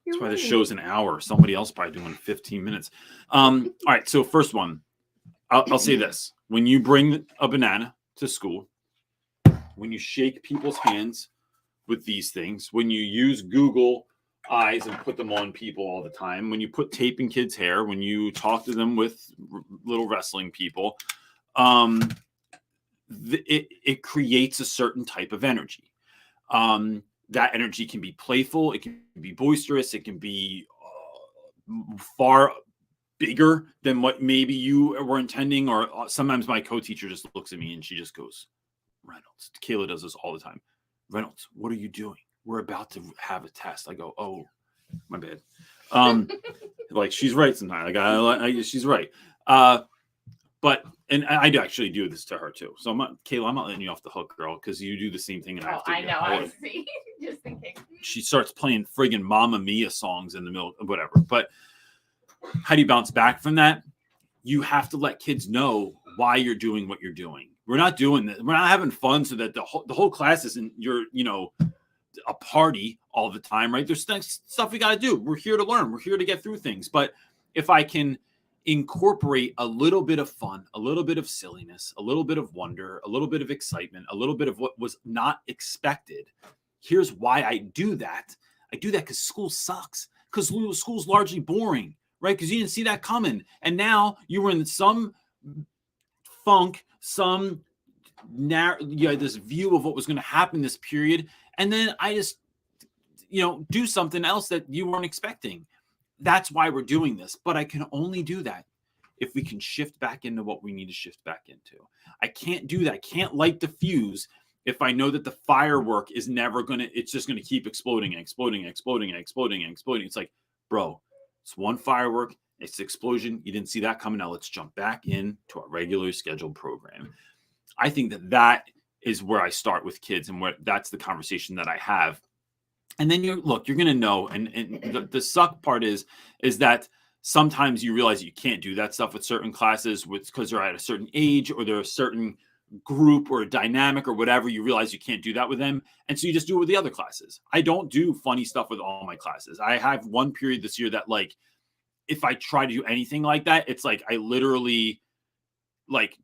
That's why the show's an hour. Somebody else probably doing 15 minutes. All right. So first one, I'll say this. When you bring a banana to school, when you shake people's hands with these things, when you use Google Eyes and put them on people all the time, when you put tape in kids' hair, when you talk to them with little wrestling people, it creates a certain type of energy. That energy can be playful, it can be boisterous, it can be far bigger than what maybe you were intending. Or sometimes my co-teacher just looks at me and she just goes, Reynolds, Kayla does this all the time. Reynolds, what are you doing? We're about to have a test. I go, oh, my bad. Like, she's right sometimes. Like, she's right. But I do actually do this to her too. So Kayla, I'm not letting you off the hook, girl, because you do the same thing. And I know. I see. Just thinking. She starts playing friggin' Mamma Mia songs in the middle, whatever. But how do you bounce back from that? You have to let kids know why you're doing what you're doing. We're not doing this. We're not having fun so that the whole class isn't a party all the time, right? There's stuff we got to do. We're here to learn. We're here to get through things. But if I can incorporate a little bit of fun, a little bit of silliness, a little bit of wonder, a little bit of excitement, a little bit of what was not expected. Here's why I do that. I do that because school sucks, because school's largely boring, right? Because you didn't see that coming. And now you were in some funk, this view of what was going to happen this period. And then I just, do something else that you weren't expecting. That's why we're doing this. But I can only do that if we can shift back into what we need to shift back into. I can't do that. I can't light the fuse if I know that the firework is never it's just going to keep exploding and exploding and exploding and exploding and exploding. It's like, bro, it's one firework. It's the explosion. You didn't see that coming. Now let's jump back into our regularly scheduled program. I think that is where I start with kids, and where that's the conversation that I have. And then you're going to know. And the suck part is that sometimes you realize you can't do that stuff with certain classes because they're at a certain age, or they're a certain group or a dynamic or whatever. You realize you can't do that with them. And so you just do it with the other classes. I don't do funny stuff with all my classes. I have one period this year that, like, if I try to do anything like that, it's like I literally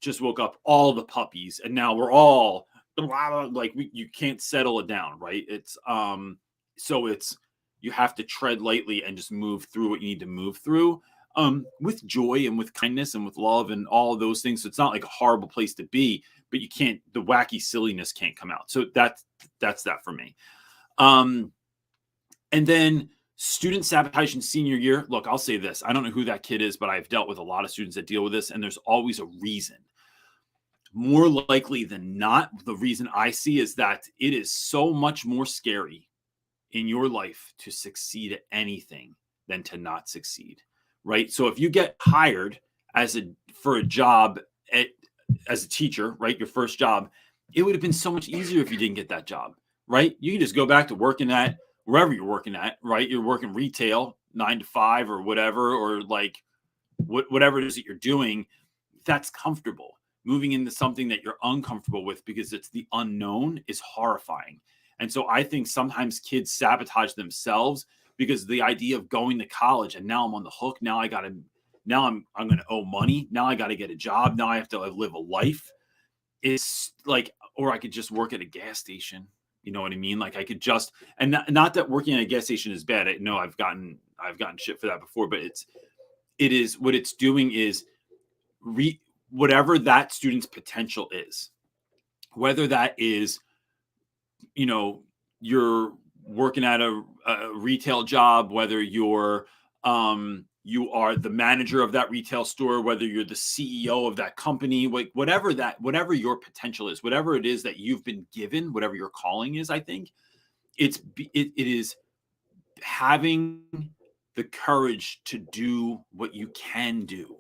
just woke up all the puppies, and now we're all like, you can't settle it down, right? It's so you have to tread lightly and just move through what you need to move through, with joy and with kindness and with love and all of those things. So it's not like a horrible place to be, but the wacky silliness can't come out. So that's that for me. And then student sabotage in senior year. Look, I'll say this. I don't know who that kid is, but I've dealt with a lot of students that deal with this, and there's always a reason. more likely than not, the reason I see is that it is so much more scary in your life to succeed at anything than to not succeed, right? So if you get hired for a job as a teacher, right, your first job, it would have been so much easier if you didn't get that job, right? You can just go back to working at wherever you're working at, right? You're working retail 9 to 5 or whatever, or like whatever it is that you're doing, that's comfortable. Moving into something that you're uncomfortable with because it's the unknown is horrifying. And so I think sometimes kids sabotage themselves because the idea of going to college and now I'm on the hook. Now I'm going to owe money. Now I got to get a job. Now I have to live a life. It's like, or I could just work at a gas station. You know what I mean? Like I could just, and not that working at a gas station is bad. I know I've gotten shit for that before, but it is what it's doing is whatever that student's potential is, whether that is, you know, you're working at a retail job, whether you're you are the manager of that retail store, whether you're the CEO of that company, like whatever your potential is, whatever it is that you've been given, whatever your calling is, I think it is having the courage to do what you can do.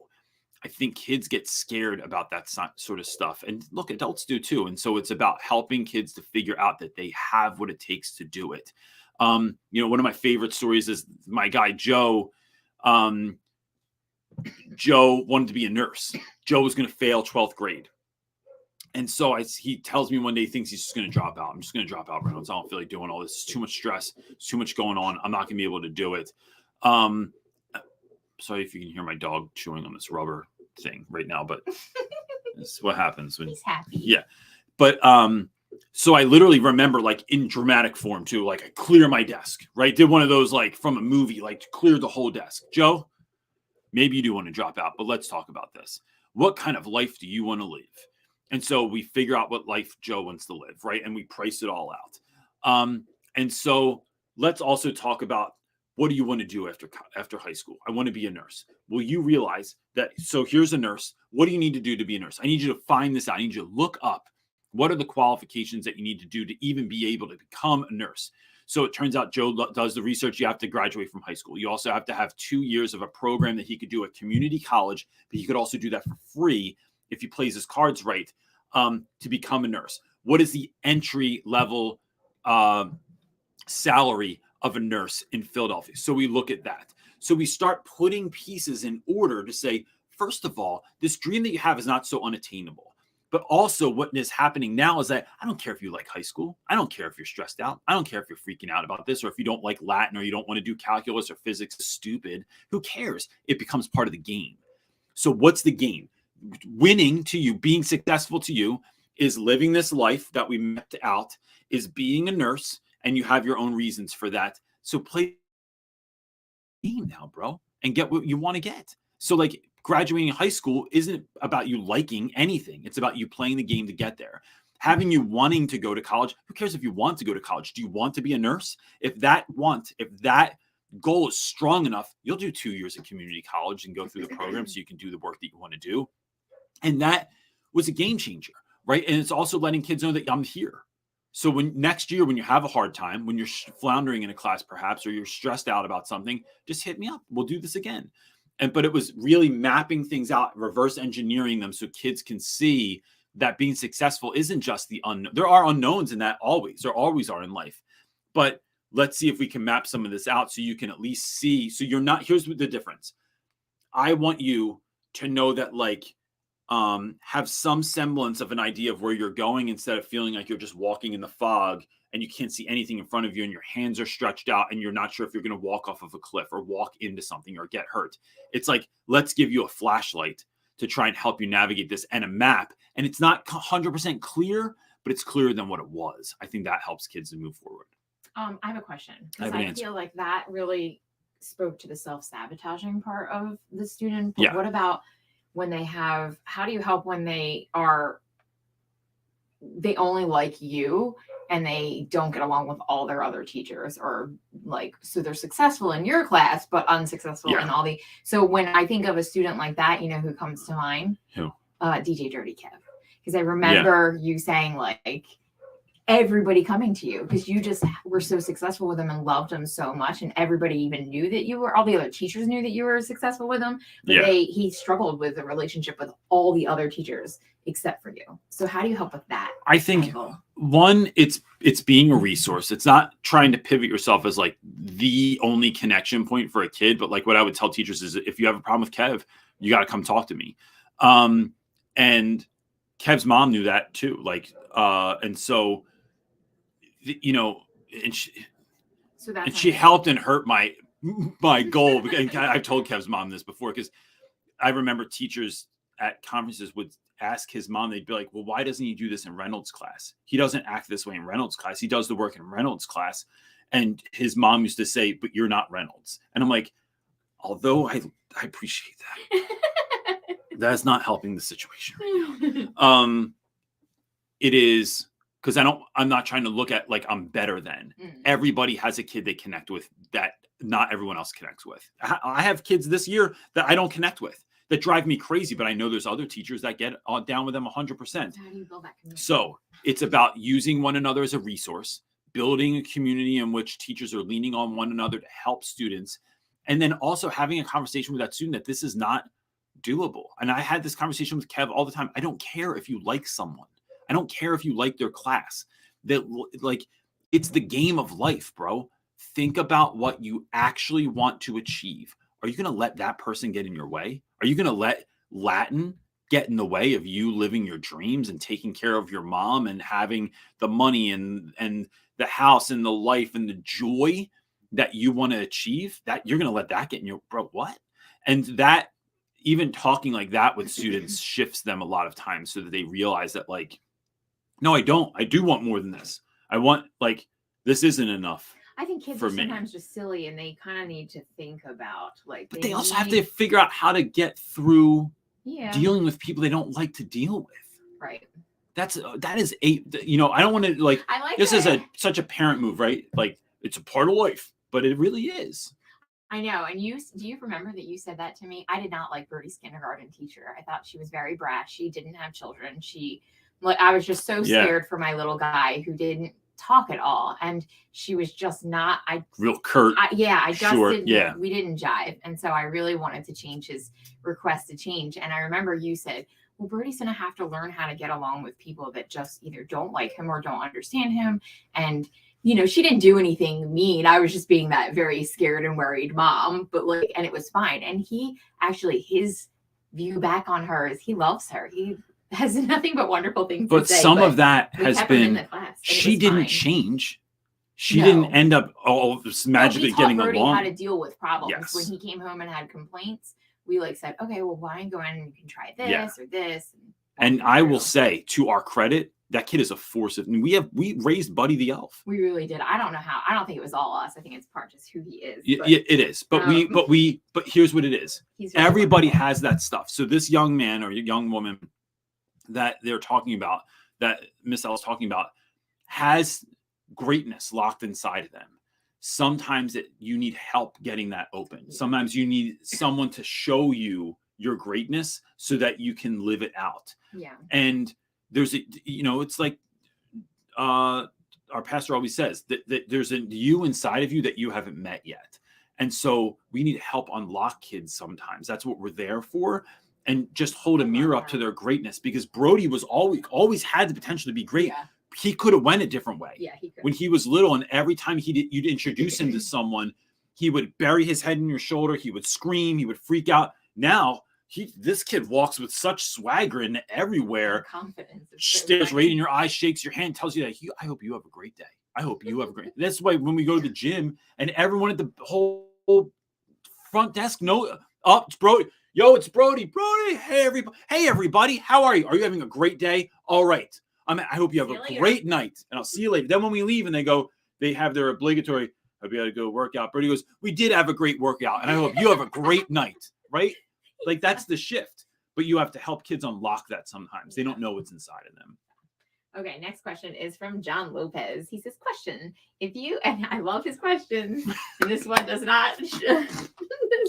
I think kids get scared about that sort of stuff. And look, adults do too. And so it's about helping kids to figure out that they have what it takes to do it. You know, one of my favorite stories is my guy, Joe. Joe wanted to be a nurse. Joe was going to fail 12th grade. And so he tells me one day he thinks he's just going to drop out. I'm just going to drop out, Reynolds. I don't feel like doing all this. It's too much stress. It's too much going on. I'm not going to be able to do it. Sorry if you can hear my dog chewing on this rubber thing right now, but it's what happens when he's happy. Yeah. But so I literally remember, like, in dramatic form too, like I clear my desk, right? Did one of those like from a movie, like cleared the whole desk. Joe, maybe you do want to drop out, but let's talk about this. What kind of life do you want to live? And so we figure out what life Joe wants to live, right? And we price it all out. And so let's also talk about, what do you want to do after high school? I want to be a nurse. Well, you realize that, so here's a nurse. What do you need to do to be a nurse? I need you to find this out. I need you to look up what are the qualifications that you need to do to even be able to become a nurse. So it turns out Joe does the research. You have to graduate from high school. You also have to have 2 years of a program that he could do at community college, but he could also do that for free if he plays his cards right, to become a nurse. What is the entry level salary of a nurse in Philadelphia? So we look at that. So we start putting pieces in order to say, first of all, this dream that you have is not so unattainable. But also what is happening now is that I don't care if you like high school. I don't care if you're stressed out. I don't care if you're freaking out about this, or if you don't like Latin, or you don't want to do calculus or physics. Stupid. Who cares? It becomes part of the game. So what's the game? Winning to you, being successful to you, is living this life that we mapped out, is being a nurse, and you have your own reasons for that. So play the game now, bro, and get what you want to get. So like graduating high school isn't about you liking anything. It's about you playing the game to get there. Having you wanting to go to college. Who cares if you want to go to college? Do you want to be a nurse? If that goal is strong enough, you'll do 2 years of community college and go through the program so you can do the work that you want to do. And that was a game changer, right? And it's also letting kids know that I'm here. So next year, when you have a hard time, when you're floundering in a class perhaps, or you're stressed out about something, just hit me up. We'll do this again. But it was really mapping things out, reverse engineering them, so kids can see that being successful isn't just the unknown. There are unknowns in that always. There always are in life. But let's see if we can map some of this out so you can at least see. So you're not, here's the difference. I want you to know that, like, have some semblance of an idea of where you're going, instead of feeling like you're just walking in the fog and you can't see anything in front of you and your hands are stretched out and you're not sure if you're going to walk off of a cliff or walk into something or get hurt. It's like, let's give you a flashlight to try and help you navigate this, and a map. And it's not 100% clear, but it's clearer than what it was. I think that helps kids to move forward. I have a question, because I feel like that really spoke to the self-sabotaging part of the student. But what about when they have, how do you help when they only like you and they don't get along with all their other teachers, or like, so they're successful in your class but unsuccessful in all the, so when I think of a student like that, you know who comes to mind? Who? DJ Dirty Kev. Because I remember you saying like everybody coming to you because you just were so successful with them and loved them so much, and everybody even knew that you were, all the other teachers knew that you were successful with them, but he struggled with a relationship with all the other teachers except for you. So how do you help with that? I think one, it's being a resource. It's not trying to pivot yourself as like the only connection point for a kid, but like what I would tell teachers is if you have a problem with Kev, you got to come talk to me. And Kev's mom knew that too. Like, and so, you know, and she helped and hurt my goal. And I've told Kev's mom this before, because I remember teachers at conferences would ask his mom, they'd be like, well, why doesn't he do this in Reynolds class? He doesn't act this way in Reynolds class. He does the work in Reynolds class. And his mom used to say, but you're not Reynolds. And I'm like, although I appreciate that, that's not helping the situation. It is, because I'm not trying to look at like I'm better than. Everybody has a kid they connect with that not everyone else connects with. I have kids this year that I don't connect with, that drive me crazy, but I know there's other teachers that get down with them 100%. How do you build that community? So it's about using one another as a resource, building a community in which teachers are leaning on one another to help students, and then also having a conversation with that student that this is not doable. And I had this conversation with Kev all the time. I don't care if you like someone. I don't care if you like their class. That, like, it's the game of life, bro. Think about what you actually want to achieve. Are you going to let that person get in your way? Are you going to let Latin get in the way of you living your dreams and taking care of your mom and having the money and the house and the life and the joy that you want to achieve? That you're going to let that get in your, bro, what? And that, even talking like that with students shifts them a lot of times so that they realize that, like, no, I don't. I do want more than this. I want, like, this isn't enough. I think kids are sometimes just silly, and they kind of need to think about, like, but they also have to figure out how to get through dealing with people they don't like to deal with. Right. That is I don't want to, like, this is such a parent move, right? Like, it's a part of life, but it really is. I know. And do you remember that you said that to me? I did not like Birdie's kindergarten teacher. I thought she was very brash. She didn't have children. I was just so scared for my little guy who didn't talk at all, and she was just not real curt. we didn't jive, and so I really wanted to change his request to change. And I remember you said, well, Birdie's gonna have to learn how to get along with people that just either don't like him or don't understand him. And she didn't do anything mean. I was just being that very scared and worried mom, but and it was fine. And his view back on her is he loves her. He has nothing but wonderful things to say. But some of that has been, she didn't change. She didn't end up magically getting along. We taught Birdie how to deal with problems. Yes. When he came home and had complaints, we said, okay, well, why don't you go in and you can try this or this. And I will say, to our credit, that kid is a force. We raised Buddy the Elf. We really did. I don't know how. I don't think it was all us. I think it's part just who he is. It is. But here's what it is. Everybody has that stuff. So this young man or young woman that they're talking about, that Miss L's talking about, has greatness locked inside of them. Sometimes you need help getting that open. Sometimes you need someone to show you your greatness so that you can live it out. Yeah. And there's it's like our pastor always says that there's a you inside of you that you haven't met yet. And so we need help unlock kids sometimes. That's what we're there for. And just hold a mirror up to their greatness, because Brody was always had the potential to be great. Yeah. He could have went a different way. Yeah, he could. When he was little, and every time you'd introduce him to someone, he would bury his head in your shoulder. He would scream. He would freak out. Now this kid walks with such swagger and everywhere. Confidence. Stares right in your eyes, shakes your hand, tells you that I hope you have a great day. I hope you have a great day. That's why when we go to the gym and everyone at the whole front desk it's Brody. Yo, it's Brody. Brody, hey everybody. How are you? Are you having a great day? All right. I hope you have a great night, and I'll see you later. Then when we leave and they have their obligatory, hope you had to go work out. Brody goes, we did have a great workout, and I hope you have a great night, right? Like, that's the shift. But you have to help kids unlock that sometimes. They don't know what's inside of them. Okay, next question is from John Lopez. He says, question, if you, and I love his questions, and this one does not.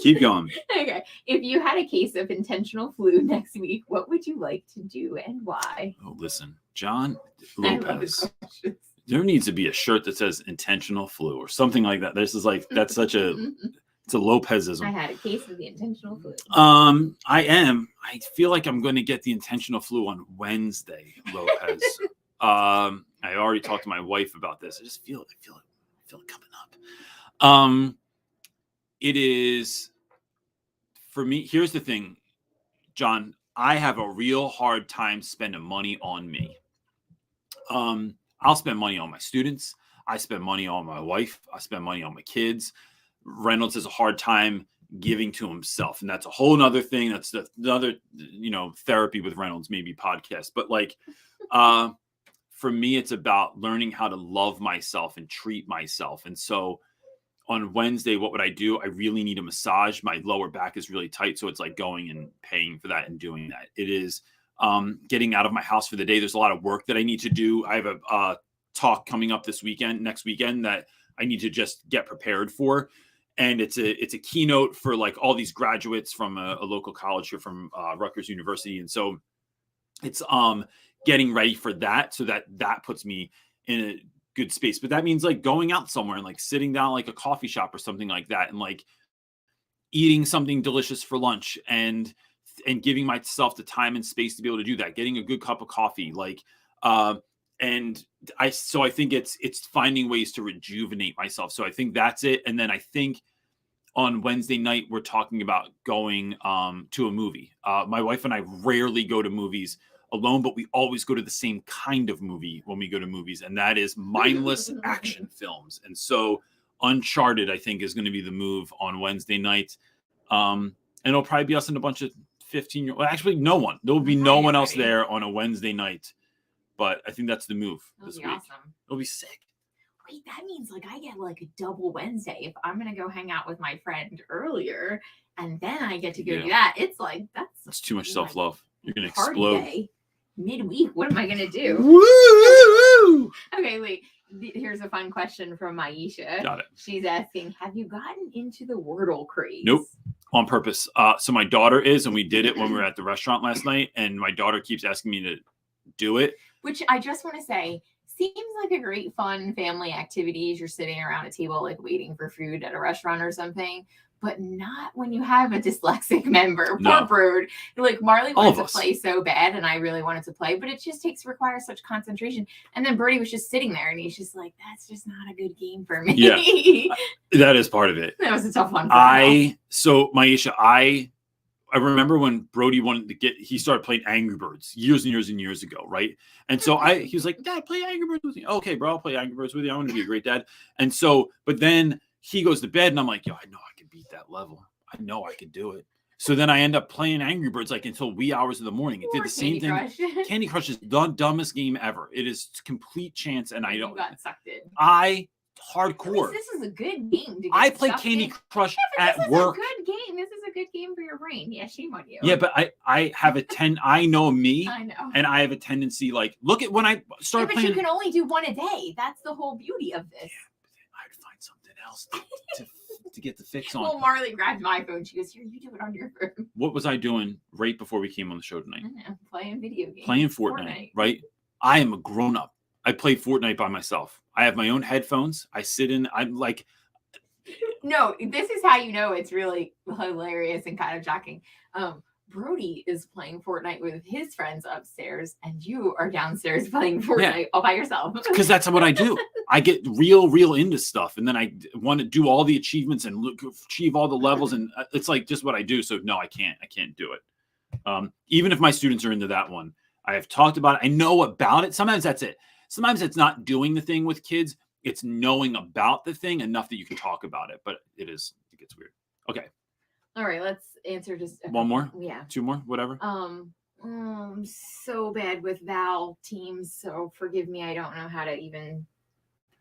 Keep going. Okay, if you had a case of intentional flu next week, what would you like to do and why? Oh, listen, John Lopez. There needs to be a shirt that says intentional flu or something like that. This is like, that's such a, it's a Lopezism. I had a case of the intentional flu. I feel like I'm going to get the intentional flu on Wednesday, Lopez. I already talked to my wife about this. I just feel it coming up. It is, for me, here's the thing, John, I have a real hard time spending money on me. I'll spend money on my students. I spend money on my wife. I spend money on my kids. Reynolds has a hard time giving to himself. And that's a whole nother thing. That's another, therapy with Reynolds, maybe podcast. But like, for me, it's about learning how to love myself and treat myself. And so on Wednesday, what would I do? I really need a massage. My lower back is really tight. So it's like going and paying for that and doing that. It is getting out of my house for the day. There's a lot of work that I need to do. I have a talk coming up next weekend that I need to just get prepared for. And it's a keynote for like all these graduates from a local college here from Rutgers University. And so it's getting ready for that so that puts me in a good space. But that means like going out somewhere and like sitting down like a coffee shop or something like that and like eating something delicious for lunch and giving myself the time and space to be able to do that, getting a good cup of coffee, like and I think it's finding ways to rejuvenate myself. So I think that's it. And then I think on Wednesday night, we're talking about going to a movie. My wife and I rarely go to movies alone, but we always go to the same kind of movie when we go to movies. And that is mindless action films. And so Uncharted, I think, is going to be the move on Wednesday night. And it'll probably be us and a bunch of 15-year-olds. Well, actually, no one. There will be no one else there on a Wednesday night. But I think that's the move this week. Awesome. It'll be sick. Wait, that means like I get like a double Wednesday if I'm gonna go hang out with my friend earlier, and then I get to go do that. It's like that's too much self-love. You're gonna explode. Day, midweek. What am I gonna do? Woo! Okay, wait. Here's a fun question from Maisha. Got it. She's asking, have you gotten into the Wordle craze? Nope. On purpose. So my daughter is, and we did it when we were at the restaurant last night, and my daughter keeps asking me to do it. Which I just want to say seems like a great fun family activity as you're sitting around a table like waiting for food at a restaurant or something, but not when you have a dyslexic member. Poor Brood. Like Marley wanted to play so bad and I really wanted to play, but it just requires such concentration. And then Birdie was just sitting there and he's just like, that's just not a good game for me. Yeah, that is part of it. That was a tough one. So Maisha, I remember when Brody he started playing Angry Birds years and years and years ago, right? And so he was like, Dad, play Angry Birds with me. Okay, bro, I'll play Angry Birds with you. I want to be a great dad. And so, but then he goes to bed and I'm like, yo, I know I can beat that level. I know I can do it. So then I end up playing Angry Birds like until wee hours of the morning. It did the same thing. Candy Crush is the dumbest game ever. It is complete chance. And you got sucked in. Hardcore. This is a good game. I play Candy Crush at work. This is a good game. This is a good game for your brain. Yeah, shame on you. Yeah, but I have I know me. I know. And I have a tendency, like, look at when I start playing. But you can only do one a day. That's the whole beauty of this. Yeah, I'd find something else to get the fix on. Well, Marley grabbed my phone. She goes, here, you do it on your phone. What was I doing right before we came on the show tonight? I know, playing video games. Playing Fortnite, right? I am a grown-up. I play Fortnite by myself. I have my own headphones. I'm like... No, this is how you know it's really hilarious and kind of shocking. Brody is playing Fortnite with his friends upstairs, and you are downstairs playing Fortnite all by yourself. Because that's what I do. I get real into stuff, and then I want to do all the achievements and achieve all the levels, and it's like just what I do. So no, I can't do it. Even if my students are into that one, I have talked about it. I know about it. Sometimes that's it. Sometimes it's not doing the thing with kids. It's knowing about the thing enough that you can talk about it. But it gets weird. Okay. All right. Let's answer just one more. Yeah. Two more. Whatever. So bad with vowel teams. So forgive me. I don't know how to even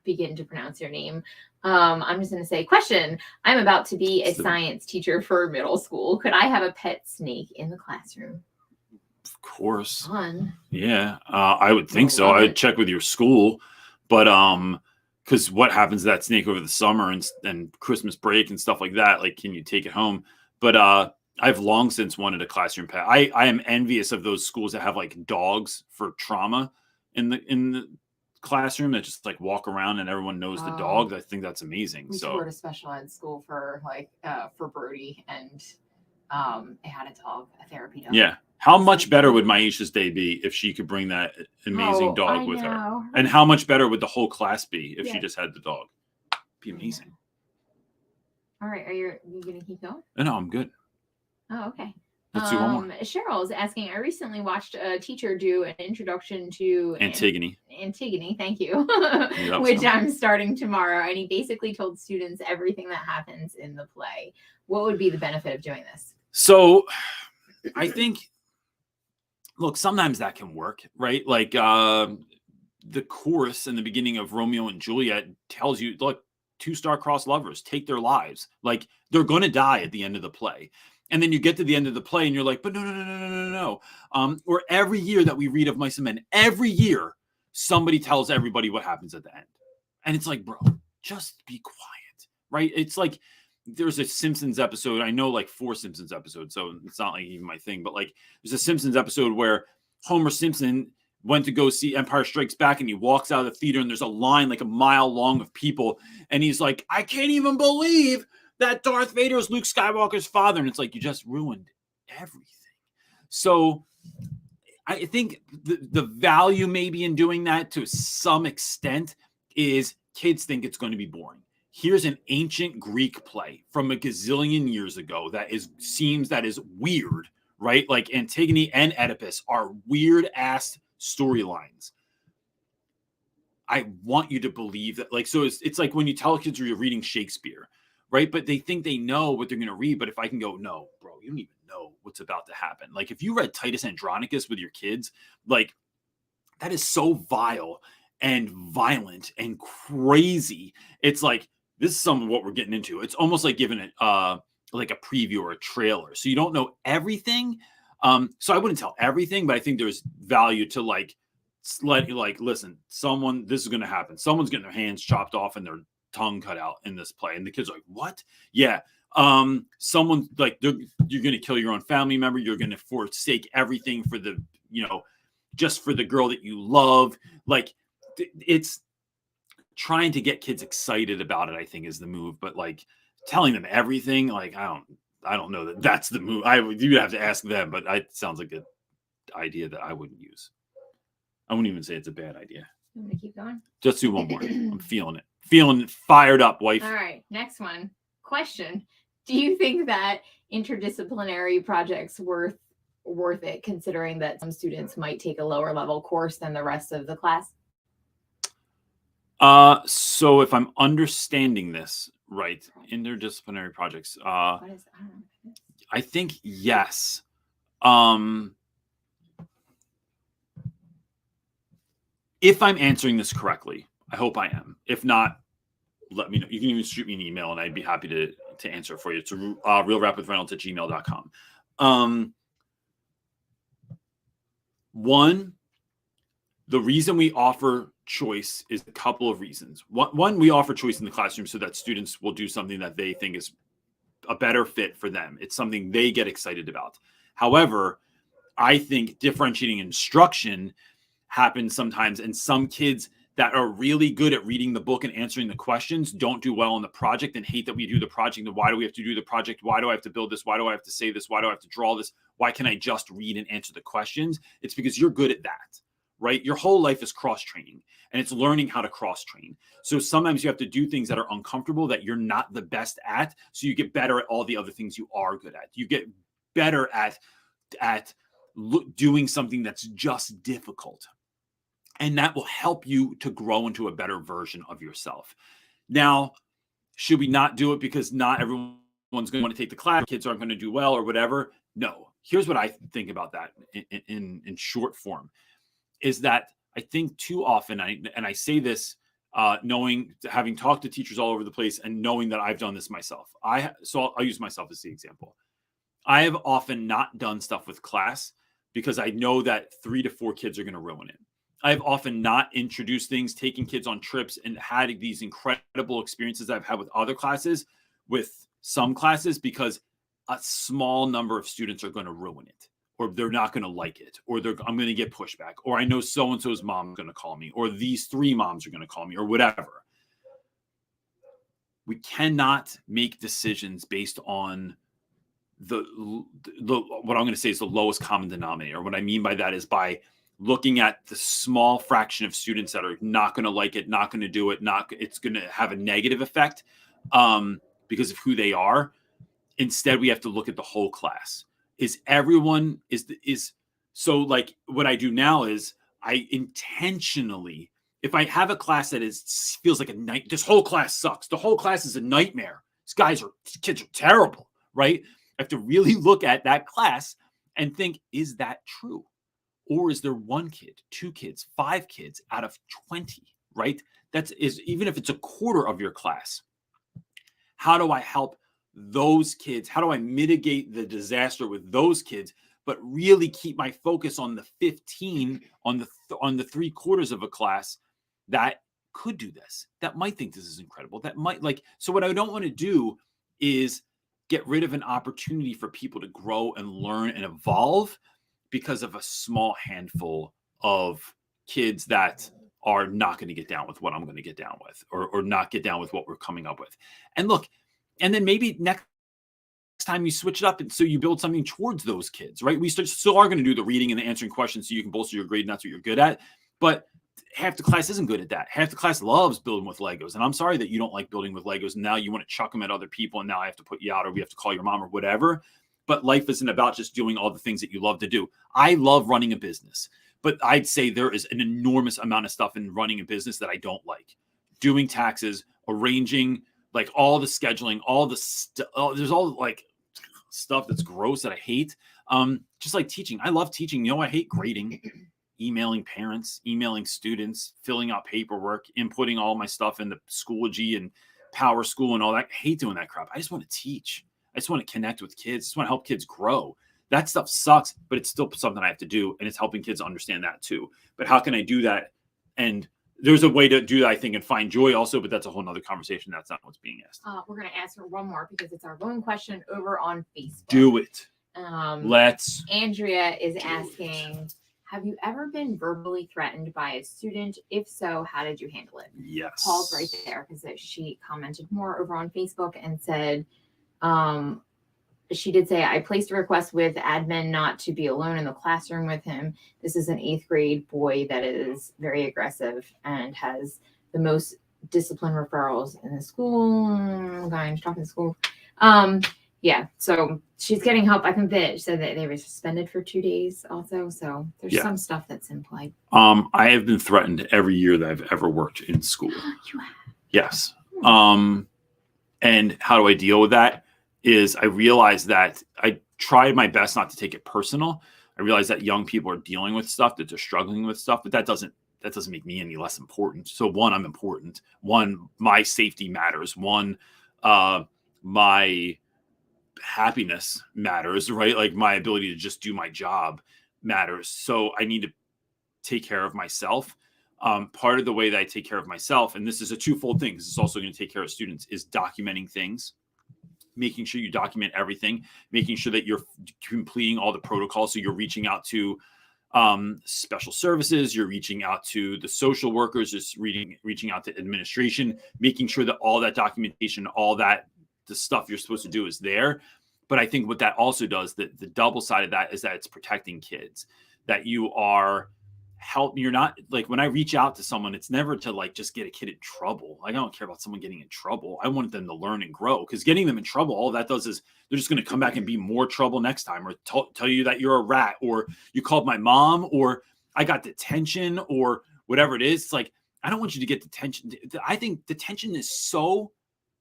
begin to pronounce your name. I'm just going to say, question. I'm about to be a science teacher for middle school. Could I have a pet snake in the classroom? Of course. Fun. Yeah, I would think so. I would check with your school, but because what happens to that snake over the summer and Christmas break and stuff like that? Like, can you take it home? But I've long since wanted a classroom pet. I am envious of those schools that have like dogs for trauma in the classroom that just like walk around and everyone knows the dog. I think that's amazing. We toured a special ed school for Brody, and it had a dog, a therapy dog. Yeah. How much better would Maisha's day be if she could bring that amazing dog with her? And how much better would the whole class be if she just had the dog? It'd be amazing. All right. Are you going to keep going? No, I'm good. Oh, okay. Let's do one more. Cheryl's asking, I recently watched a teacher do an introduction to Antigone. Thank you. Which I'm starting tomorrow. And he basically told students everything that happens in the play. What would be the benefit of doing this? So I think, look, sometimes that can work, right? Like the chorus in the beginning of Romeo and Juliet tells you, look, two star-crossed lovers take their lives. Like, they're going to die at the end of the play. And then you get to the end of the play and you're like, but no. Or every year that we read of Mice and Men, every year somebody tells everybody what happens at the end. And it's like, bro, just be quiet, right? It's like, there's a Simpsons episode. I know like 4 Simpsons episodes, so it's not like even my thing, but like there's a Simpsons episode where Homer Simpson went to go see Empire Strikes Back and he walks out of the theater and there's a line like a mile long of people. And he's like, I can't even believe that Darth Vader is Luke Skywalker's father. And it's like, you just ruined everything. So I think the value maybe in doing that to some extent is kids think it's going to be boring. Here's an ancient Greek play from a gazillion years ago that is weird, right? Like Antigone and Oedipus are weird ass storylines. I want you to believe that, like, so it's like when you tell kids you're reading Shakespeare, right? But they think they know what they're going to read. But if I can go, no, bro, you don't even know what's about to happen. Like if you read Titus Andronicus with your kids, like that is so vile and violent and crazy. It's like, this is some of what we're getting into. It's almost like giving it like a preview or a trailer. So you don't know everything. So I wouldn't tell everything, but I think there's value to like listen, this is going to happen. Someone's getting their hands chopped off and their tongue cut out in this play. And the kids are like, what? Yeah. Someone like you're going to kill your own family member. You're going to forsake everything for just for the girl that you love. Like it's trying to get kids excited about it, I think, is the move. But like telling them everything, like, I don't know that that's the move. You'd have to ask them, but it sounds like an idea that I wouldn't use. I wouldn't even say it's a bad idea. I'm going to keep going. Just do one more. I'm feeling it. Feeling fired up, wife. All right. Next one. Question. Do you think that interdisciplinary projects worth it, considering that some students might take a lower level course than the rest of the class? So if I'm understanding this right, interdisciplinary projects, I think yes. If I'm answering this correctly, I hope I am. If not, let me know. You can even shoot me an email and I'd be happy to answer it for you. It's realrapwithreynolds@gmail.com. One, the reason we offer choice is a couple of reasons. One, we offer choice in the classroom so that students will do something that they think is a better fit for them. It's something they get excited about. However, I think differentiating instruction happens sometimes, and some kids that are really good at reading the book and answering the questions don't do well on the project and hate that we do the project. And why do we have to do the project? Why do I have to build this? Why do I have to say this? Why do I have to draw this? Why can't I just read and answer the questions? It's because you're good at that, right? Your whole life is cross-training, and it's learning how to cross-train. So sometimes you have to do things that are uncomfortable, that you're not the best at, so you get better at all the other things you are good at. You get better at doing something that's just difficult. And that will help you to grow into a better version of yourself. Now, should we not do it because not everyone's going to want to take the class, kids aren't going to do well or whatever? No. Here's what I think about that in short form, is that I think too often, and I say this having talked to teachers all over the place and knowing that I've done this myself. So I'll use myself as the example. I have often not done stuff with class because I know that 3 to 4 kids are going to ruin it. I've often not introduced things, taking kids on trips, and had these incredible experiences I've had with other classes, with some classes, because a small number of students are going to ruin it, or they're not going to like it, or I'm going to get pushback, or I know so-and-so's mom is going to call me, or these 3 moms are going to call me, or whatever. We cannot make decisions based on the what I'm going to say is the lowest common denominator. What I mean by that is by looking at the small fraction of students that are not going to like it, not going to do it, it's going to have a negative effect because of who they are. Instead, we have to look at the whole class. So like what I do now is I intentionally, if I have a class that feels like a night, this whole class sucks. The whole class is a nightmare. These kids are terrible, right? I have to really look at that class and think, is that true? Or is there 1 kid, 2 kids, 5 kids out of 20, right? Even if it's a quarter of your class. How do I help those kids? How do I mitigate the disaster with those kids, but really keep my focus on the 15, on the 3/4 of a class that could do this, that might think this is incredible, that might so what I don't want to do is get rid of an opportunity for people to grow and learn and evolve because of a small handful of kids that are not going to get down with what I'm going to get down with, or not get down with what we're coming up with. And look, and then maybe next time you switch it up, and so you build something towards those kids, right? We still are going to do the reading and the answering questions so you can bolster your grade, and that's what you're good at. But half the class isn't good at that. Half the class loves building with Legos. And I'm sorry that you don't like building with Legos. And now you want to chuck them at other people, and now I have to put you out, or we have to call your mom, or whatever. But life isn't about just doing all the things that you love to do. I love running a business, but I'd say there is an enormous amount of stuff in running a business that I don't like. Doing taxes, arranging, like all the scheduling, all the there's all like stuff that's gross that I hate. Just like teaching. I love teaching. I hate grading, emailing parents, emailing students, filling out paperwork, inputting all my stuff in the Schoology and Power School and all that. I hate doing that crap. I just want to teach. I just want to connect with kids. I just want to help kids grow. That stuff sucks, but it's still something I have to do. And it's helping kids understand that too. But how can I do that? And there's a way to do that, I think, and find joy also, but that's a whole nother conversation. That's not what's being asked. We're going to answer one more because it's our own question over on Facebook. Do it. Andrea is asking, have you ever been verbally threatened by a student? If so, how did you handle it? Yes. Paul's right there because she commented more over on Facebook and said, she did say, I placed a request with admin not to be alone in the classroom with him. This is an 8th grade boy that is very aggressive and has the most discipline referrals in the school. Going talking to school. Yeah, so she's getting help. I think that she said that they were suspended for 2 days also. So there's some stuff that's in play. I have been threatened every year that I've ever worked in school. You have? Yes. And how do I deal with that? Is I realize that I tried my best not to take it personal. I realize that young people are dealing with stuff, that they're struggling with stuff, but that doesn't make me any less important. So 1, I'm important. 1, my safety matters. 1, my happiness matters, right? Like my ability to just do my job matters. So I need to take care of myself. Part of the way that I take care of myself, and this is a twofold thing, because it's also going to take care of students, is documenting things. Making sure you document everything, making sure that you're completing all the protocols. So you're reaching out to special services, you're reaching out to the social workers, just reaching out to administration, making sure that all that documentation, all that the stuff you're supposed to do is there. But I think what that also does, the double side of that is that it's protecting kids, that you are you're not like, when I reach out to someone, it's never to like just get a kid in trouble. Like, I don't care about someone getting in trouble. I want them to learn and grow, because getting them in trouble, all that does is they're just going to come back and be more trouble next time, or tell you that you're a rat, or you called my mom, or I got detention, or whatever it is. It's like, I don't want you to get detention. I think detention is so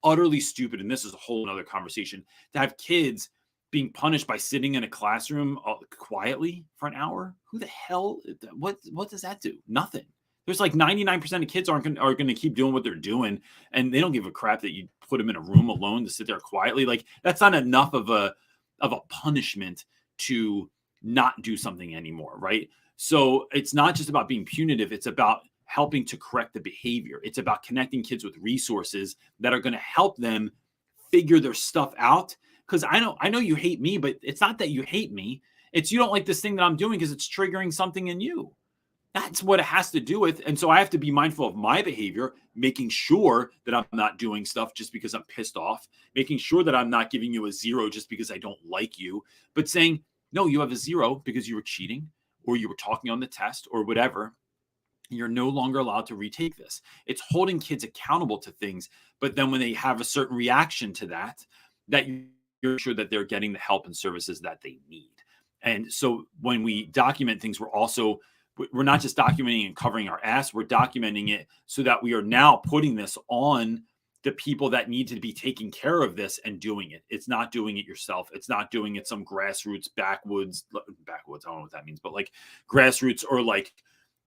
utterly stupid. And this is a whole other conversation, to have kids being punished by sitting in a classroom quietly for an hour. Who the hell? What does that do? Nothing. There's like 99% of kids are going to keep doing what they're doing, and they don't give a crap that you put them in a room alone to sit there quietly. Like, that's not enough of a punishment to not do something anymore, right? So it's not just about being punitive. It's about helping to correct the behavior. It's about connecting kids with resources that are going to help them figure their stuff out. Because I know you hate me, but it's not that you hate me. It's you don't like this thing that I'm doing because it's triggering something in you. That's what it has to do with. And so I have to be mindful of my behavior, making sure that I'm not doing stuff just because I'm pissed off, making sure that I'm not giving you a 0 just because I don't like you, but saying, no, you have a 0 because you were cheating or you were talking on the test or whatever. You're no longer allowed to retake this. It's holding kids accountable to things. But then when they have a certain reaction to that, that you're sure that they're getting the help and services that they need. And so when we document things, we're not just documenting and covering our ass. We're documenting it so that we are now putting this on the people that need to be taking care of this and doing it. It's not doing it yourself. It's not doing it some grassroots backwoods. I don't know what that means, but like grassroots or like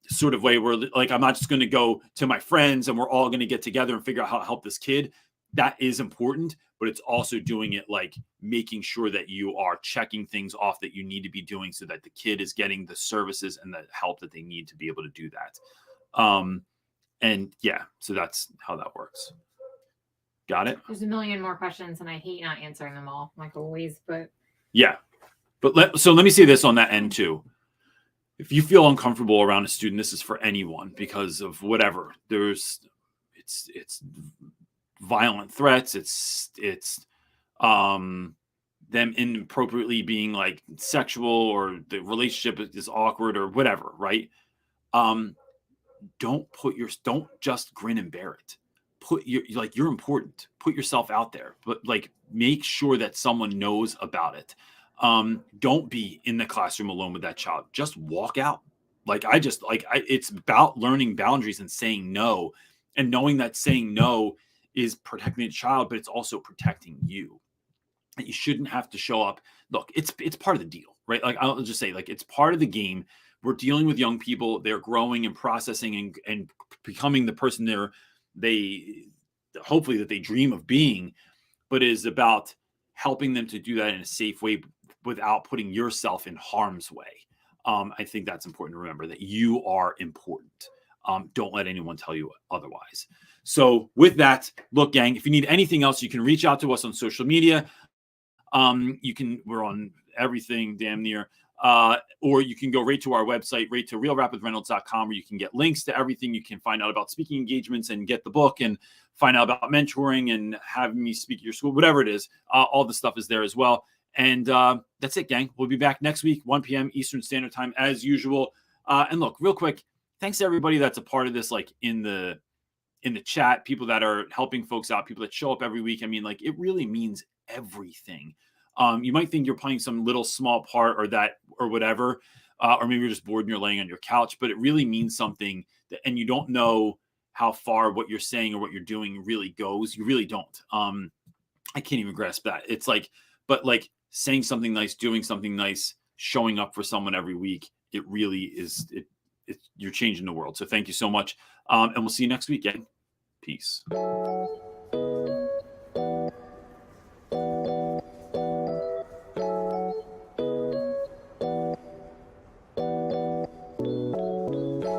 sort of way where like, I'm not just going to go to my friends and we're all going to get together and figure out how to help this kid. That is important, but it's also doing it like making sure that you are checking things off that you need to be doing so that the kid is getting the services and the help that they need to be able to do that. And yeah, so that's how that works. Got it? There's a million more questions and I hate not answering them all, like always, but yeah. But let me say this on that end too. If you feel uncomfortable around a student, this is for anyone because of whatever. It's violent threats. It's them inappropriately being like sexual or the relationship is awkward or whatever, right? Don't just grin and bear it. You're important. Put yourself out there, but like make sure that someone knows about it. Don't be in the classroom alone with that child. Just walk out. It's about learning boundaries and saying no, and knowing that saying no is protecting the child, but it's also protecting you. And you shouldn't have to show up. Look, it's part of the deal, right? Like I'll just say, like it's part of the game. We're dealing with young people. They're growing and processing and becoming the person they hopefully that they dream of being, but it is about helping them to do that in a safe way without putting yourself in harm's way. I think that's important to remember that you are important. Don't let anyone tell you otherwise. So with that, look, gang, if you need anything else, you can reach out to us on social media. We're on everything damn near, or you can go right to our website, right to realrapwithreynolds.com, where you can get links to everything. You can find out about speaking engagements and get the book and find out about mentoring and having me speak at your school, whatever it is. All the stuff is there as well. And that's it, gang. We'll be back next week, 1 p.m. Eastern Standard Time as usual. And look, real quick, thanks to everybody that's a part of this, like in the chat, people that are helping folks out, people that show up every week. I mean, like it really means everything. You might think you're playing some little small part or whatever, or maybe you're just bored and you're laying on your couch, but it really means something and you don't know how far what you're saying or what you're doing really goes. You really don't. I can't even grasp that. It's like, but like saying something nice, doing something nice, showing up for someone every week, it really is, you're changing the world. So thank you so much. And we'll see you next weekend. Peace.